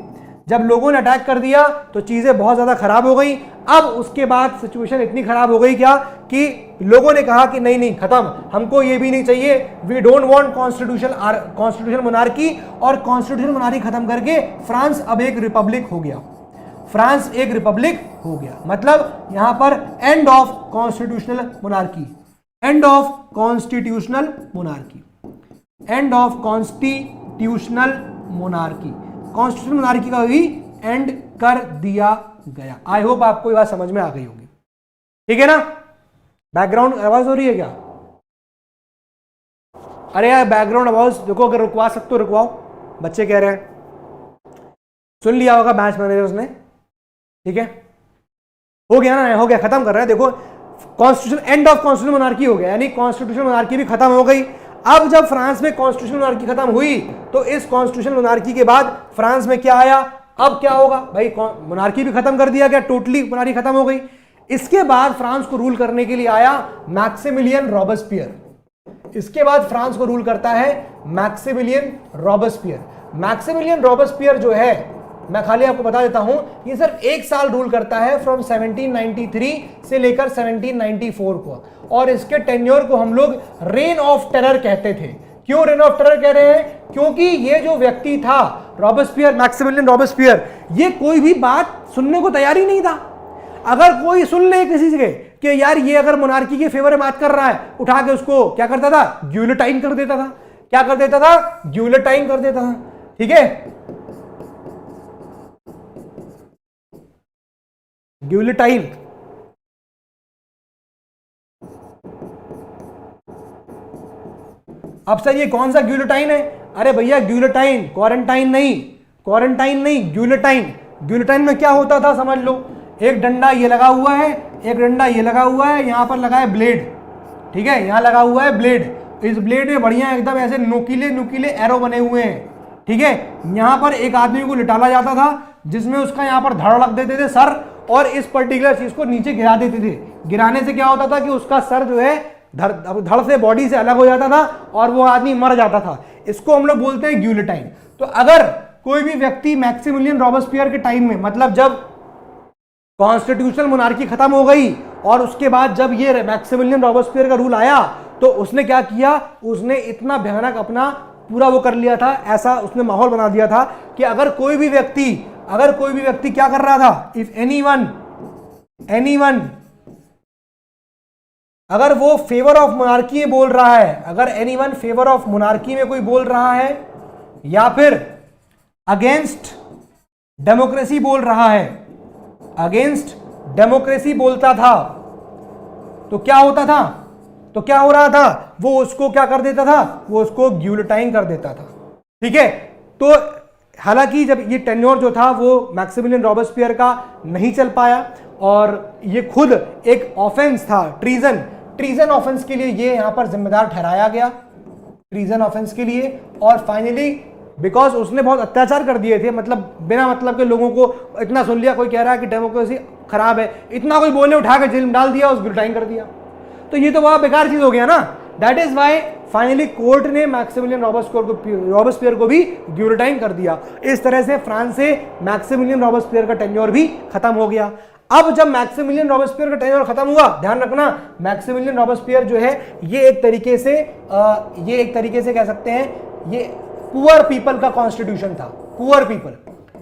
जब लोगों ने अटैक कर दिया तो चीजें बहुत ज्यादा खराब हो गई। अब उसके बाद सिचुएशन इतनी खराब हो गई क्या कि लोगों ने कहा कि नहीं नहीं खत्म, हमको ये भी नहीं चाहिए, we don't want constitution monarchy, और कॉन्स्टिट्यूशन मोनार्की खत्म करके फ्रांस अब एक रिपब्लिक हो गया, फ्रांस एक रिपब्लिक हो गया। मतलब यहां पर end of constitutional monarchy, end of constitutional monarchy, end of constitutional monarchy, constitutional monarchy का भी एंड कर दिया गया। आई होप आपको ये बात समझ में आ गई होगी, ठीक है ना। बैकग्राउंड आवाज हो रही है क्या, अरे यार बैकग्राउंड आवाज देखो, अगर रुकवा सकते हो रुकवाओ, बच्चे कह रहे हैं, सुन लिया होगा बैच मैनेजर्स ने, ठीक है, हो गया ना, हो गया, खत्म कर रहे हैं। देखो constitution, end of constitutional monarchy हो गया, यानी कॉन्स्टिट्यूशनल मोनार्की भी खत्म हो गई। अब जब फ्रांस में कॉन्स्टिट्यूशनल मोनार्की खत्म हुई तो इस कॉन्स्टिट्यूशनल मोनार्की के बाद फ्रांस में क्या आया, अब क्या होगा भाई, मोनार्की भी खत्म कर दिया गया, टोटली मोनार्की खत्म हो गई। इसके बाद फ्रांस को रूल करने के लिए आया मैक्सिमिलियन रॉबेस्पियर। इसके बाद फ्रांस को रूल करता है मैक्सिमिलियन रॉबेस्पियर। मैक्सिमिलियन रॉबेस्पियर जो है, मैं खाली आपको बता देता हूं, ये सिर्फ 1 साल रूल करता है, फ्रॉम 1793 से लेकर 1794 को, और इसके टेन्योर को हम लोग रेन ऑफ टेरर कहते थे। क्यों रेन ऑफ टेरर कह रहे हैं, क्योंकि ये जो व्यक्ति था रॉबेस्पियर, मैक्सिमिलियन रॉबेस्पियर, ये कोई भी बात सुनने को तैयार ही नहीं था। अगर कोई सुन ले किसी से कि यार ये अगर मोनार्की के फेवर में बात कर रहा है, उठा के उसको क्या करता था, ग्यूलेटाइन कर देता था। क्या कर देता था, ग्यूलेटाइन कर देता था, ठीक है, ग्यूलेटाइन। अब सर ये कौन सा ग्यूलेटाइन है, अरे भैया ग्यूलेटाइन, क्वारंटाइन नहीं, क्वारंटाइन नहीं, ग्यूलेटाइन। ग्यूलेटाइन में क्या होता था समझ लो, एक डंडा ये लगा हुआ है, एक डंडा ये लगा हुआ है, यहां पर लगा है ब्लेड, ठीक है, यहां लगा हुआ है ब्लेड, इस ब्लेड में बढ़िया एकदम ऐसे नुकीले नुकीले एरो बने हुए हैं, ठीक है। यहां पर एक आदमी को लिटाला जाता था, जिसमें उसका यहां पर धड़ रख देते थे सर, और इस पर्टिकुलर चीज को नीचे गिरा देते थे। गिराने से क्या होता था कि उसका सर जो है धड़ से, बॉडी से अलग हो जाता था और वो आदमी मर जाता था। इसको हम लोग बोलते हैं ग्यूलेटाइन। तो अगर कोई भी व्यक्ति मैक्सिमिलियन रॉबेस्पियर के टाइम में, मतलब जब कॉन्स्टिट्यूशनल मोनार्की खत्म हो गई और उसके बाद जब ये मैक्सिमिलियन रॉबेस्पियर का रूल आया, तो उसने क्या किया, उसने इतना भयानक अपना पूरा वो कर लिया था, ऐसा उसने माहौल बना दिया था कि अगर कोई भी व्यक्ति क्या कर रहा था, इफ एनीवन अगर वो फेवर ऑफ मोनार्की में बोल रहा है, अगर एनीवन फेवर ऑफ मोनार्की में कोई बोल रहा है या फिर अगेंस्ट डेमोक्रेसी बोल रहा है, अगेंस्ट डेमोक्रेसी बोलता था, तो क्या होता था, तो क्या हो रहा था, वो उसको क्या कर देता था, वो उसको ग्यूलेटाइन कर देता था, ठीक है। तो हालांकि जब ये टेन्योर जो था वो मैक्सिमिलियन रॉबेस्पियर का नहीं चल पाया, और ये खुद एक ऑफेंस था, ट्रीजन ऑफेंस के लिए ये यहां पर जिम्मेदार ठहराया गया, ट्रीजन ऑफेंस के लिए। और फाइनली बिकॉज उसने बहुत अत्याचार कर दिए थे, मतलब बिना मतलब के लोगों को इतना सुन लिया, कोई कह रहा है कि डेमोक्रेसी खराब है, इतना कोई बोले, उठा के जेल में डाल दिया, उस ग्यूलेटाइन कर दिया। तो ये तो बहुत बेकार चीज हो गया ना। That is why finally court ने मैक्सिमिलियन रॉबेस्पियर को भी ग्यूलेटाइन कर दिया। इस तरह से फ्रांस से मैक्सिमिलियन रॉबेस्पियर का टेन्योर भी खत्म हो गया। अब जब मैक्सिमिलियन रॉबेस्पियर का टेन्योर खत्म हुआ, ध्यान रखना, मैक्सिमिलियन रॉबेस्पियर जो है ये एक तरीके से कह सकते हैं, ये पुअर पीपल का कॉन्स्टिट्यूशन था, पुअर पीपल।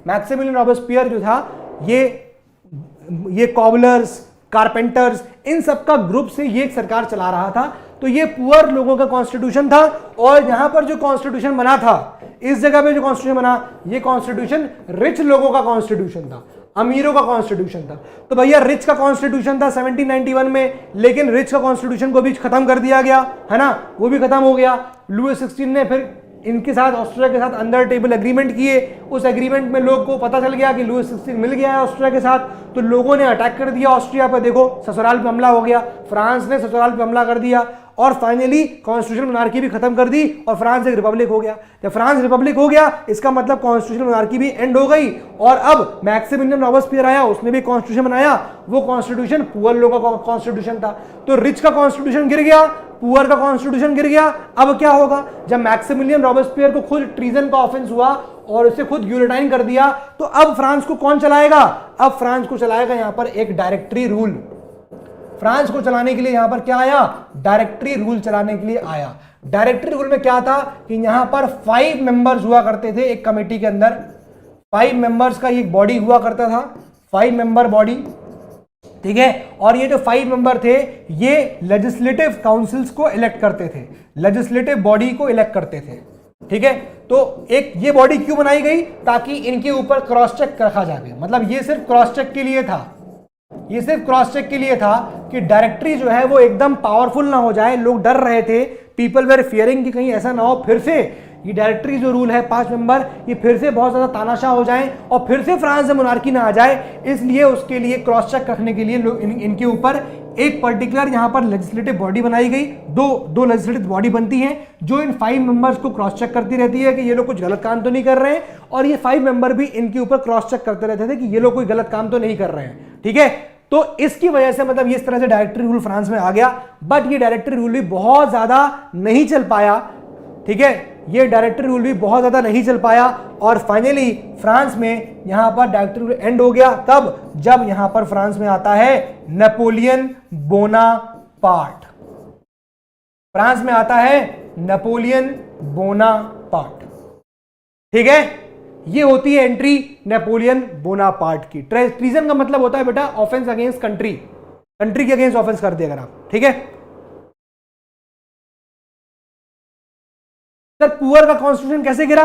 मैक्सिमिलियन रॉबेस्पियर जो था ये कॉबलर्स, कारपेंटर्स, इन सब का ग्रुप से ये एक सरकार चला रहा था। तो ये पुअर लोगों का कॉन्स्टिट्यूशन था। और यहां पर जो कॉन्स्टिट्यूशन बना था, इस जगह पे जो कॉन्स्टिट्यूशन बना, ये कॉन्स्टिट्यूशन रिच लोगों का कॉन्स्टिट्यूशन था, अमीरों का कॉन्स्टिट्यूशन था। तो भैया रिच का कॉन्स्टिट्यूशन था 1791 में, लेकिन रिच का कॉन्स्टिट्यूशन को भी खत्म कर दिया गया, है ना, वो भी खत्म हो गया। लुई 16 ने फिर इनके साथ, ऑस्ट्रिया के साथ अंडर टेबल एग्रीमेंट किए। उस एग्रीमेंट में लोग को पता चल गया कि लुई 16 मिल गया है ऑस्ट्रिया के साथ, तो लोगों ने अटैक कर दिया ऑस्ट्रिया पर। देखो ससुराल पे हमला हो गया, फ्रांस ने ससुराल पे हमला कर दिया, और फाइनली कॉन्स्टिट्यूशनल मोनार्की भी खत्म कर दी और फ्रांस एक रिपब्लिक हो गया। जब फ्रांस रिपब्लिक हो गया, इसका मतलब कॉन्स्टिट्यूशनल मोनार्की भी एंड हो गई। और अब मैक्सिमिलियन रॉबेस्पियर आया, उसने भी कॉन्स्टिट्यूशन बनाया। वो कॉन्स्टिट्यूशन पुअर लोगों का कॉन्स्टिट्यूशन था। तो रिच का कॉन्स्टिट्यूशन गिर गया, पुअर का कॉन्स्टिट्यूशन गिर गया। अब क्या होगा, जब मैक्सिमिलियन रॉबेस्पियर को खुद ट्रीजन का ऑफेंस हुआ और उसे खुद ग्यूलेटाइन कर दिया, तो अब फ्रांस को कौन चलाएगा, अब फ्रांस को चलाएगा यहां पर एक डायरेक्टरी रूल। फ्रांस को चलाने के लिए यहां पर क्या आया, डायरेक्टरी रूल चलाने के लिए आया। डायरेक्टरी रूल में क्या था कि यहां पर 5 मेंबर्स हुआ करते थे एक कमेटी के अंदर, 5 मेंबर्स का एक बॉडी हुआ करता था, 5 मेंबर बॉडी, ठीक है। और ये जो 5 मेंबर थे, ये लेजिस्लेटिव काउंसिल्स को इलेक्ट करते थे, लेजिस्लेटिव बॉडी को इलेक्ट करते थे, ठीक है। तो एक ये बॉडी क्यों बनाई गई, ताकि इनके ऊपर क्रॉस चेक रखा जाए। मतलब ये सिर्फ क्रॉस चेक के लिए था, ये सिर्फ क्रॉस चेक के लिए था कि डायरेक्टरी जो है वो एकदम पावरफुल ना हो जाए। लोग डर रहे थे, पीपल वेर फियरिंग कि कहीं ऐसा ना हो फिर से ये डायरेक्टरी जो रूल है 5 मेंबर, ये फिर से बहुत ज्यादा तानाशाह हो जाए और फिर से फ्रांस में मोनार्की ना आ जाए, इसलिए उसके लिए क्रॉस चेक रखने के लिए इनके ऊपर एक पर्टिकुलर यहां पर लेजिस्लेटिव बॉडी बनाई गई। दो लेजिस्लेटिव बॉडी बनती हैं जो इन 5 मेंबर्स को क्रॉस चेक करती रहती है कि ये लोग कुछ गलत काम तो नहीं कर रहे हैं, और ये 5 मेंबर भी इनके ऊपर क्रॉस चेक करते रहते थे कि ये लोग कोई गलत काम तो नहीं कर रहे हैं। ठीक है, तो इसकी वजह से मतलब इस तरह से डायरेक्टरी रूल फ्रांस में आ गया, बट ये डायरेक्टरी रूल भी बहुत ज्यादा नहीं चल पाया। ठीक है, ये डायरेक्टरी रूल भी बहुत ज्यादा नहीं चल पाया और फाइनली फ्रांस में यहां पर डायरेक्टरी रूल एंड हो गया। कब? जब यहां पर फ्रांस में आता है नेपोलियन बोनापार्ट। फ्रांस में आता है नेपोलियन बोनापार्ट। ठीक है, ये होती है एंट्री नेपोलियन बोनापार्ट की। ट्रीजन का मतलब होता है बेटा ऑफेंस अगेंस्ट कंट्री, कंट्री के अगेंस्ट ऑफेंस कर दिया अगर आप। ठीक है सर, पुअर का कॉन्स्टिट्यूशन कैसे गिरा?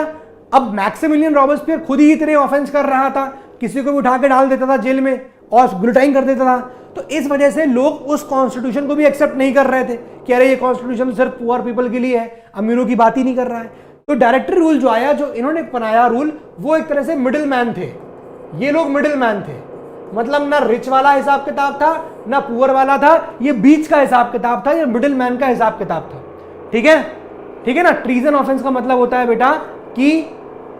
अब मैक्सिमिलियन रॉबेस्पियर खुद ही इतने ऑफेंस कर रहा था, किसी को भी उठा के डाल देता था जेल में और गुलटाइन कर देता था, तो इस वजह से लोग उस कॉन्स्टिट्यूशन को भी एक्सेप्ट नहीं कर रहे थे कि अरे ये कॉन्स्टिट्यूशन सिर्फ पुअर पीपल के लिए है, अमीरों की बात ही नहीं कर रहा है। तो डायरेक्टरी रूल जो आया, जो इन्होंने बनाया रूल, वो एक तरह से मिडिल मैन थे। ये लोग मिडिल मैन थे, मतलब ना रिच वाला हिसाब किताब था ना पुअर वाला था, ये बीच का हिसाब किताब था, ये मिडिल मैन का हिसाब किताब था। ठीक है, ठीक है ना। ट्रीजन ऑफेंस का मतलब होता है बेटा कि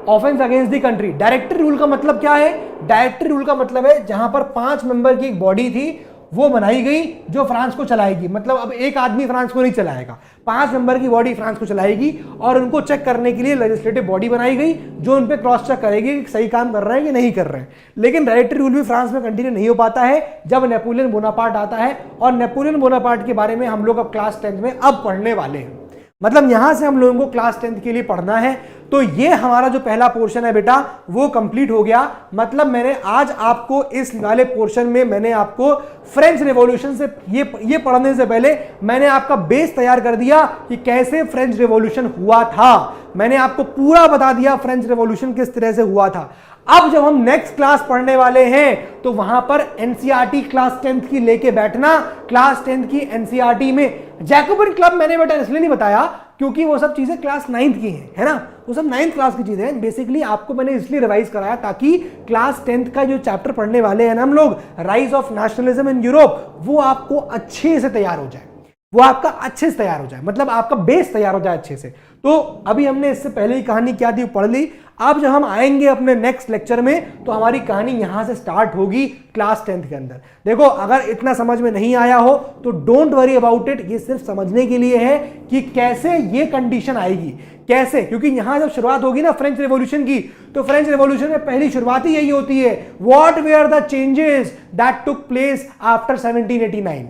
offence against the country. Directory rule का मतलब क्या है? डायरेक्टरी रूल का मतलब है जहां पर 5 मेंबर की एक बॉडी थी वो बनाई गई जो फ्रांस को चलाएगी। मतलब अब एक आदमी फ्रांस को नहीं चलाएगा, 5 मेंबर की बॉडी फ्रांस को चलाएगी और उनको चेक करने के लिए लेजिस्लेटिव बॉडी बनाई गई जो उन पे क्रॉस चेक करेगी कि सही काम कर रहे हैं कि नहीं कर रहे हैं। लेकिन डायरेक्टरी रूल भी फ्रांस में कंटिन्यू नहीं हो पाता है जब नेपोलियन बोनापार्ट आता है, और नेपोलियन बोनापार्ट के बारे में हम लोग अब क्लास 10 में अब पढ़ने वाले हैं। मतलब यहां से हम लोगों को क्लास 10 के लिए पढ़ना है। तो ये हमारा जो पहला पोर्शन है बेटा वो कंप्लीट हो गया। मतलब मैंने आज आपको इस वाले पोर्शन में मैंने आपको फ्रेंच रिवॉल्यूशन से ये पढ़ने से पहले मैंने आपका बेस तैयार कर दिया कि कैसे फ्रेंच रिवॉल्यूशन हुआ था। मैंने आपको पूरा बता दिया फ्रेंच रिवॉल्यूशन किस तरह से हुआ था। अब जब हम नेक्स्ट क्लास पढ़ने वाले हैं तो वहां पर एनसीईआरटी क्लास 10th की लेके बैठना। क्लास 10th की एनसीईआरटी में जैकोबिन क्लब मैंने बेटा इसलिए नहीं बताया क्योंकि वो सब चीजें क्लास 9th की हैं, है ना, वो सब 9th क्लास की चीजें हैं। बेसिकली आपको मैंने इसलिए रिवाइज कराया ताकि क्लास 10th का जो चैप्टर पढ़ने वाले हैं ना हम लोग, rise of nationalism in Europe, वो आपको अच्छे से तैयार हो जाए, वो आपका अच्छे से तैयार हो जाए, मतलब आपका बेस तैयार हो जाए अच्छे से। तो अभी हमने इससे पहले ही कहानी क्या थी पढ़ ली। अब जब हम आएंगे अपने नेक्स्ट लेक्चर में तो हमारी कहानी यहां से स्टार्ट होगी क्लास 10th के अंदर। देखो अगर इतना समझ में नहीं आया हो तो डोंट वरी अबाउट इट, ये सिर्फ समझने के लिए है कि कैसे ये कंडीशन आएगी, कैसे, क्योंकि यहां जब शुरुआत होगी ना फ्रेंच रिवॉल्यूशन की, तो फ्रेंच रिवॉल्यूशन में पहली शुरुआत ही यही होती है, what were the changes that took place after 1789।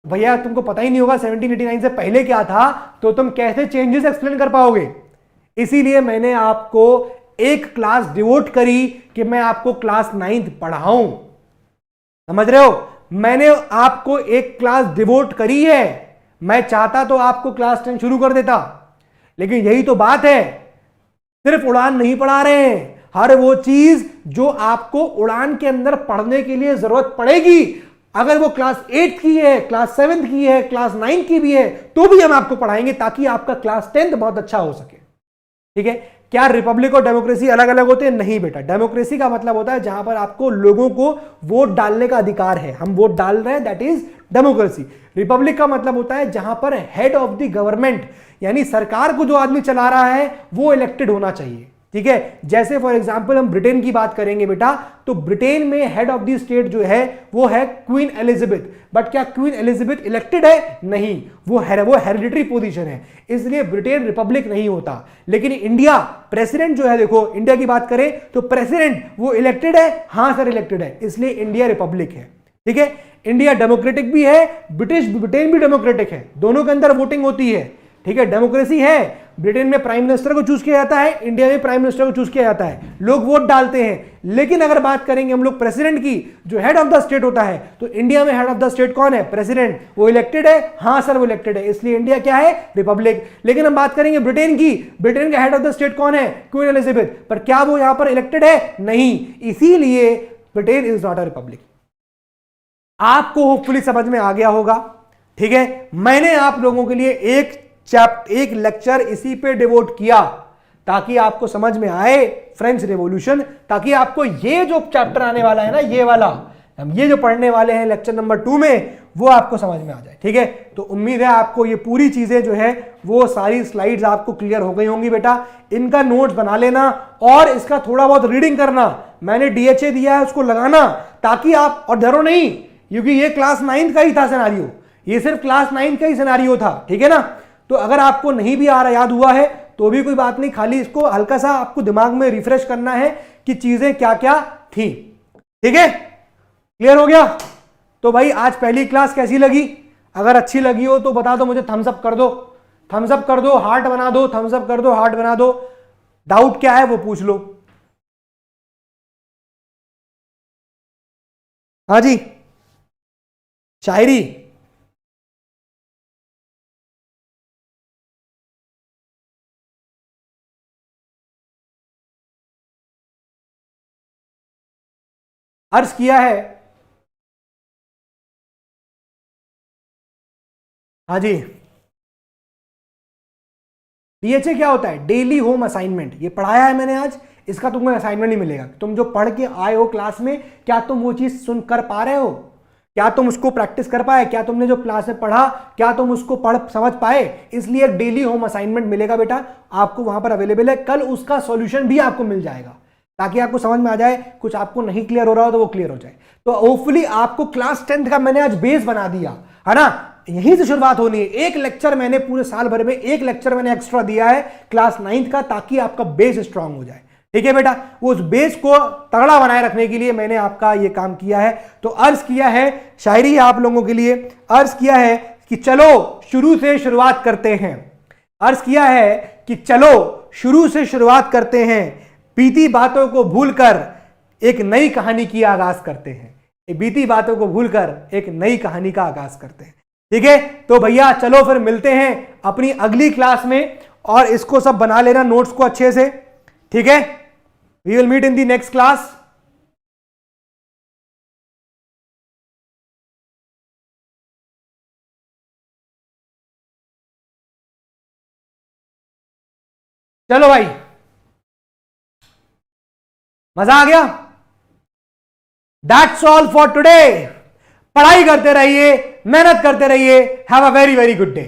भैया तुमको पता ही नहीं होगा 1789 से पहले क्या था, तो तुम कैसे चेंजेस एक्सप्लेन कर पाओगे। इसीलिए मैंने आपको एक क्लास डिवोट करी कि मैं आपको क्लास 9th पढ़ाऊं, समझ रहे हो। मैंने आपको एक क्लास डिवोट करी है, मैं चाहता तो आपको क्लास 10 शुरू कर देता, लेकिन यही तो बात है, सिर्फ उड़ान नहीं पढ़ा रहे हैं, हर वो चीज जो आपको उड़ान के अंदर पढ़ने के लिए जरूरत पड़ेगी, अगर वो क्लास 8 की है, क्लास 7 की है, क्लास 9 की भी है, तो भी हम आपको पढ़ाएंगे ताकि आपका क्लास 10th बहुत अच्छा हो सके। ठीक है, क्या रिपब्लिक और डेमोक्रेसी अलग अलग होते हैं? नहीं बेटा, डेमोक्रेसी का मतलब होता है जहां पर आपको लोगों को वोट डालने का अधिकार है, हम वोट डाल रहे हैं, दैट इज डेमोक्रेसी। रिपब्लिक का मतलब होता है जहां पर हेड ऑफ द गवर्नमेंट, यानी सरकार को जो आदमी चला रहा है वो इलेक्टेड होना चाहिए। ठीक है, जैसे फॉर एग्जांपल हम ब्रिटेन की बात करेंगे बेटा, तो ब्रिटेन में हेड ऑफ द स्टेट जो है वो है क्वीन एलिजाबेथ। बट क्या क्वीन एलिजाबेथ इलेक्टेड है? नहीं, वो हेरिडिटरी पोजीशन है, इसलिए ब्रिटेन रिपब्लिक नहीं होता। लेकिन इंडिया प्रेसिडेंट जो है, देखो इंडिया की बात करें तो प्रेसिडेंट वो इलेक्टेड है, हां सर इलेक्टेड है, इसलिए इंडिया रिपब्लिक है। ठीक है, इंडिया डेमोक्रेटिक भी है, ब्रिटेन भी डेमोक्रेटिक है, दोनों के अंदर वोटिंग होती है। ठीक है, डेमोक्रेसी है, ब्रिटेन में प्राइम मिनिस्टर को चूज किया जाता है, इंडिया में प्राइम मिनिस्टर को चूज किया जाता है, लोग वोट डालते हैं। लेकिन अगर बात करेंगे हम लोग प्रेसिडेंट की, जो हेड ऑफ द स्टेट होता है, तो इंडिया में हेड ऑफ द स्टेट कौन है? प्रेसिडेंट। वो इलेक्टेड है? हां सर वो इलेक्टेड है, इसलिए इंडिया क्या है? रिपब्लिक। लेकिन हम बात करेंगे ब्रिटेन की, ब्रिटेन का हेड ऑफ द स्टेट कौन है? Queen Elizabeth. पर क्या वो यहां पर इलेक्टेड है? नहीं, इसीलिए Britain is not a republic. आपको होपफुली समझ में आ गया होगा। ठीक है, मैंने आप लोगों के लिए एक एक लेक्चर इसी पे डिवोट किया ताकि आपको समझ में आए फ्रेंच रेवोल्यूशन, ताकि आपको ये जो चैप्टर आने वाला है ना, ये वाला हम ये जो पढ़ने वाले हैं लेक्चर नंबर 2 में, वो आपको समझ में आ जाए। ठीक है, तो उम्मीद है आपको ये पूरी चीजें जो है वो सारी स्लाइड्स आपको क्लियर हो गई होंगी बेटा। इनका नोट्स बना लेना और इसका थोड़ा बहुत रीडिंग करना। मैंने डीएचए दिया है उसको लगाना, ताकि आप, और डरो नहीं क्योंकि ये क्लास 9 का ही था सिनेरियो, ये सिर्फ क्लास 9 का ही सिनेरियो था। ठीक है ना, तो अगर आपको नहीं भी आ रहा, याद हुआ है तो भी कोई बात नहीं, खाली इसको हल्का सा आपको दिमाग में रिफ्रेश करना है कि चीजें क्या क्या थी। ठीक है, क्लियर हो गया? तो भाई आज पहली क्लास कैसी लगी? अगर अच्छी लगी हो तो बता दो मुझे, थम्स अप कर दो, थम्स अप कर दो, हार्ट बना दो, थम्स अप कर दो, हार्ट बना दो। डाउट क्या है वो पूछ लो। हाँ जी, शायरी अर्ज किया है। हाँ जी, डीएचए क्या होता है? Daily home assignment. ये पढ़ाया है मैंने आज, इसका तुमको असाइनमेंट नहीं मिलेगा। तुम जो पढ़ के आए हो क्लास में, क्या तुम वो चीज सुन कर पा रहे हो? क्या तुम उसको प्रैक्टिस कर पाए? क्या तुमने जो क्लास में पढ़ा, क्या तुम उसको पढ़ समझ पाए? इसलिए डेली होम असाइनमेंट मिलेगा बेटा, आपको वहां पर अवेलेबल है। कल उसका सॉल्यूशन भी आपको मिल जाएगा, ताकि आपको समझ में आ जाए। कुछ आपको नहीं क्लियर हो रहा हो तो वो क्लियर हो जाए। तो होपफुली आपको क्लास 10th का मैंने आज बेस बना दिया है ना। यहीं से शुरुआत होनी है। एक लेक्चर मैंने पूरे साल भर में, एक लेक्चर मैंने एक्स्ट्रा दिया है क्लास 9th का, ताकि आपका बेस स्ट्रांग हो जाए। ठीक है बेटा, वो उस बेस को तगड़ा बनाए रखने के लिए मैंने आपका ये काम किया है। तो अर्ज किया है, शायरी आप लोगों के लिए अर्ज किया है कि चलो शुरू से शुरुआत करते हैं। अर्ज किया है कि चलो शुरू से शुरुआत करते हैं, बीती बातों को भूलकर एक नई कहानी की आगाज करते हैं। बीती बातों को भूलकर एक नई कहानी का आगाज करते हैं। ठीक है, तो भैया चलो फिर मिलते हैं अपनी अगली क्लास में, और इसको सब बना लेना नोट्स को अच्छे से। ठीक है, we will meet in the next class. चलो भाई, मजा आ गया? That's all for today. पढ़ाई करते रहिए, मेहनत करते रहिए। Have a very very good day.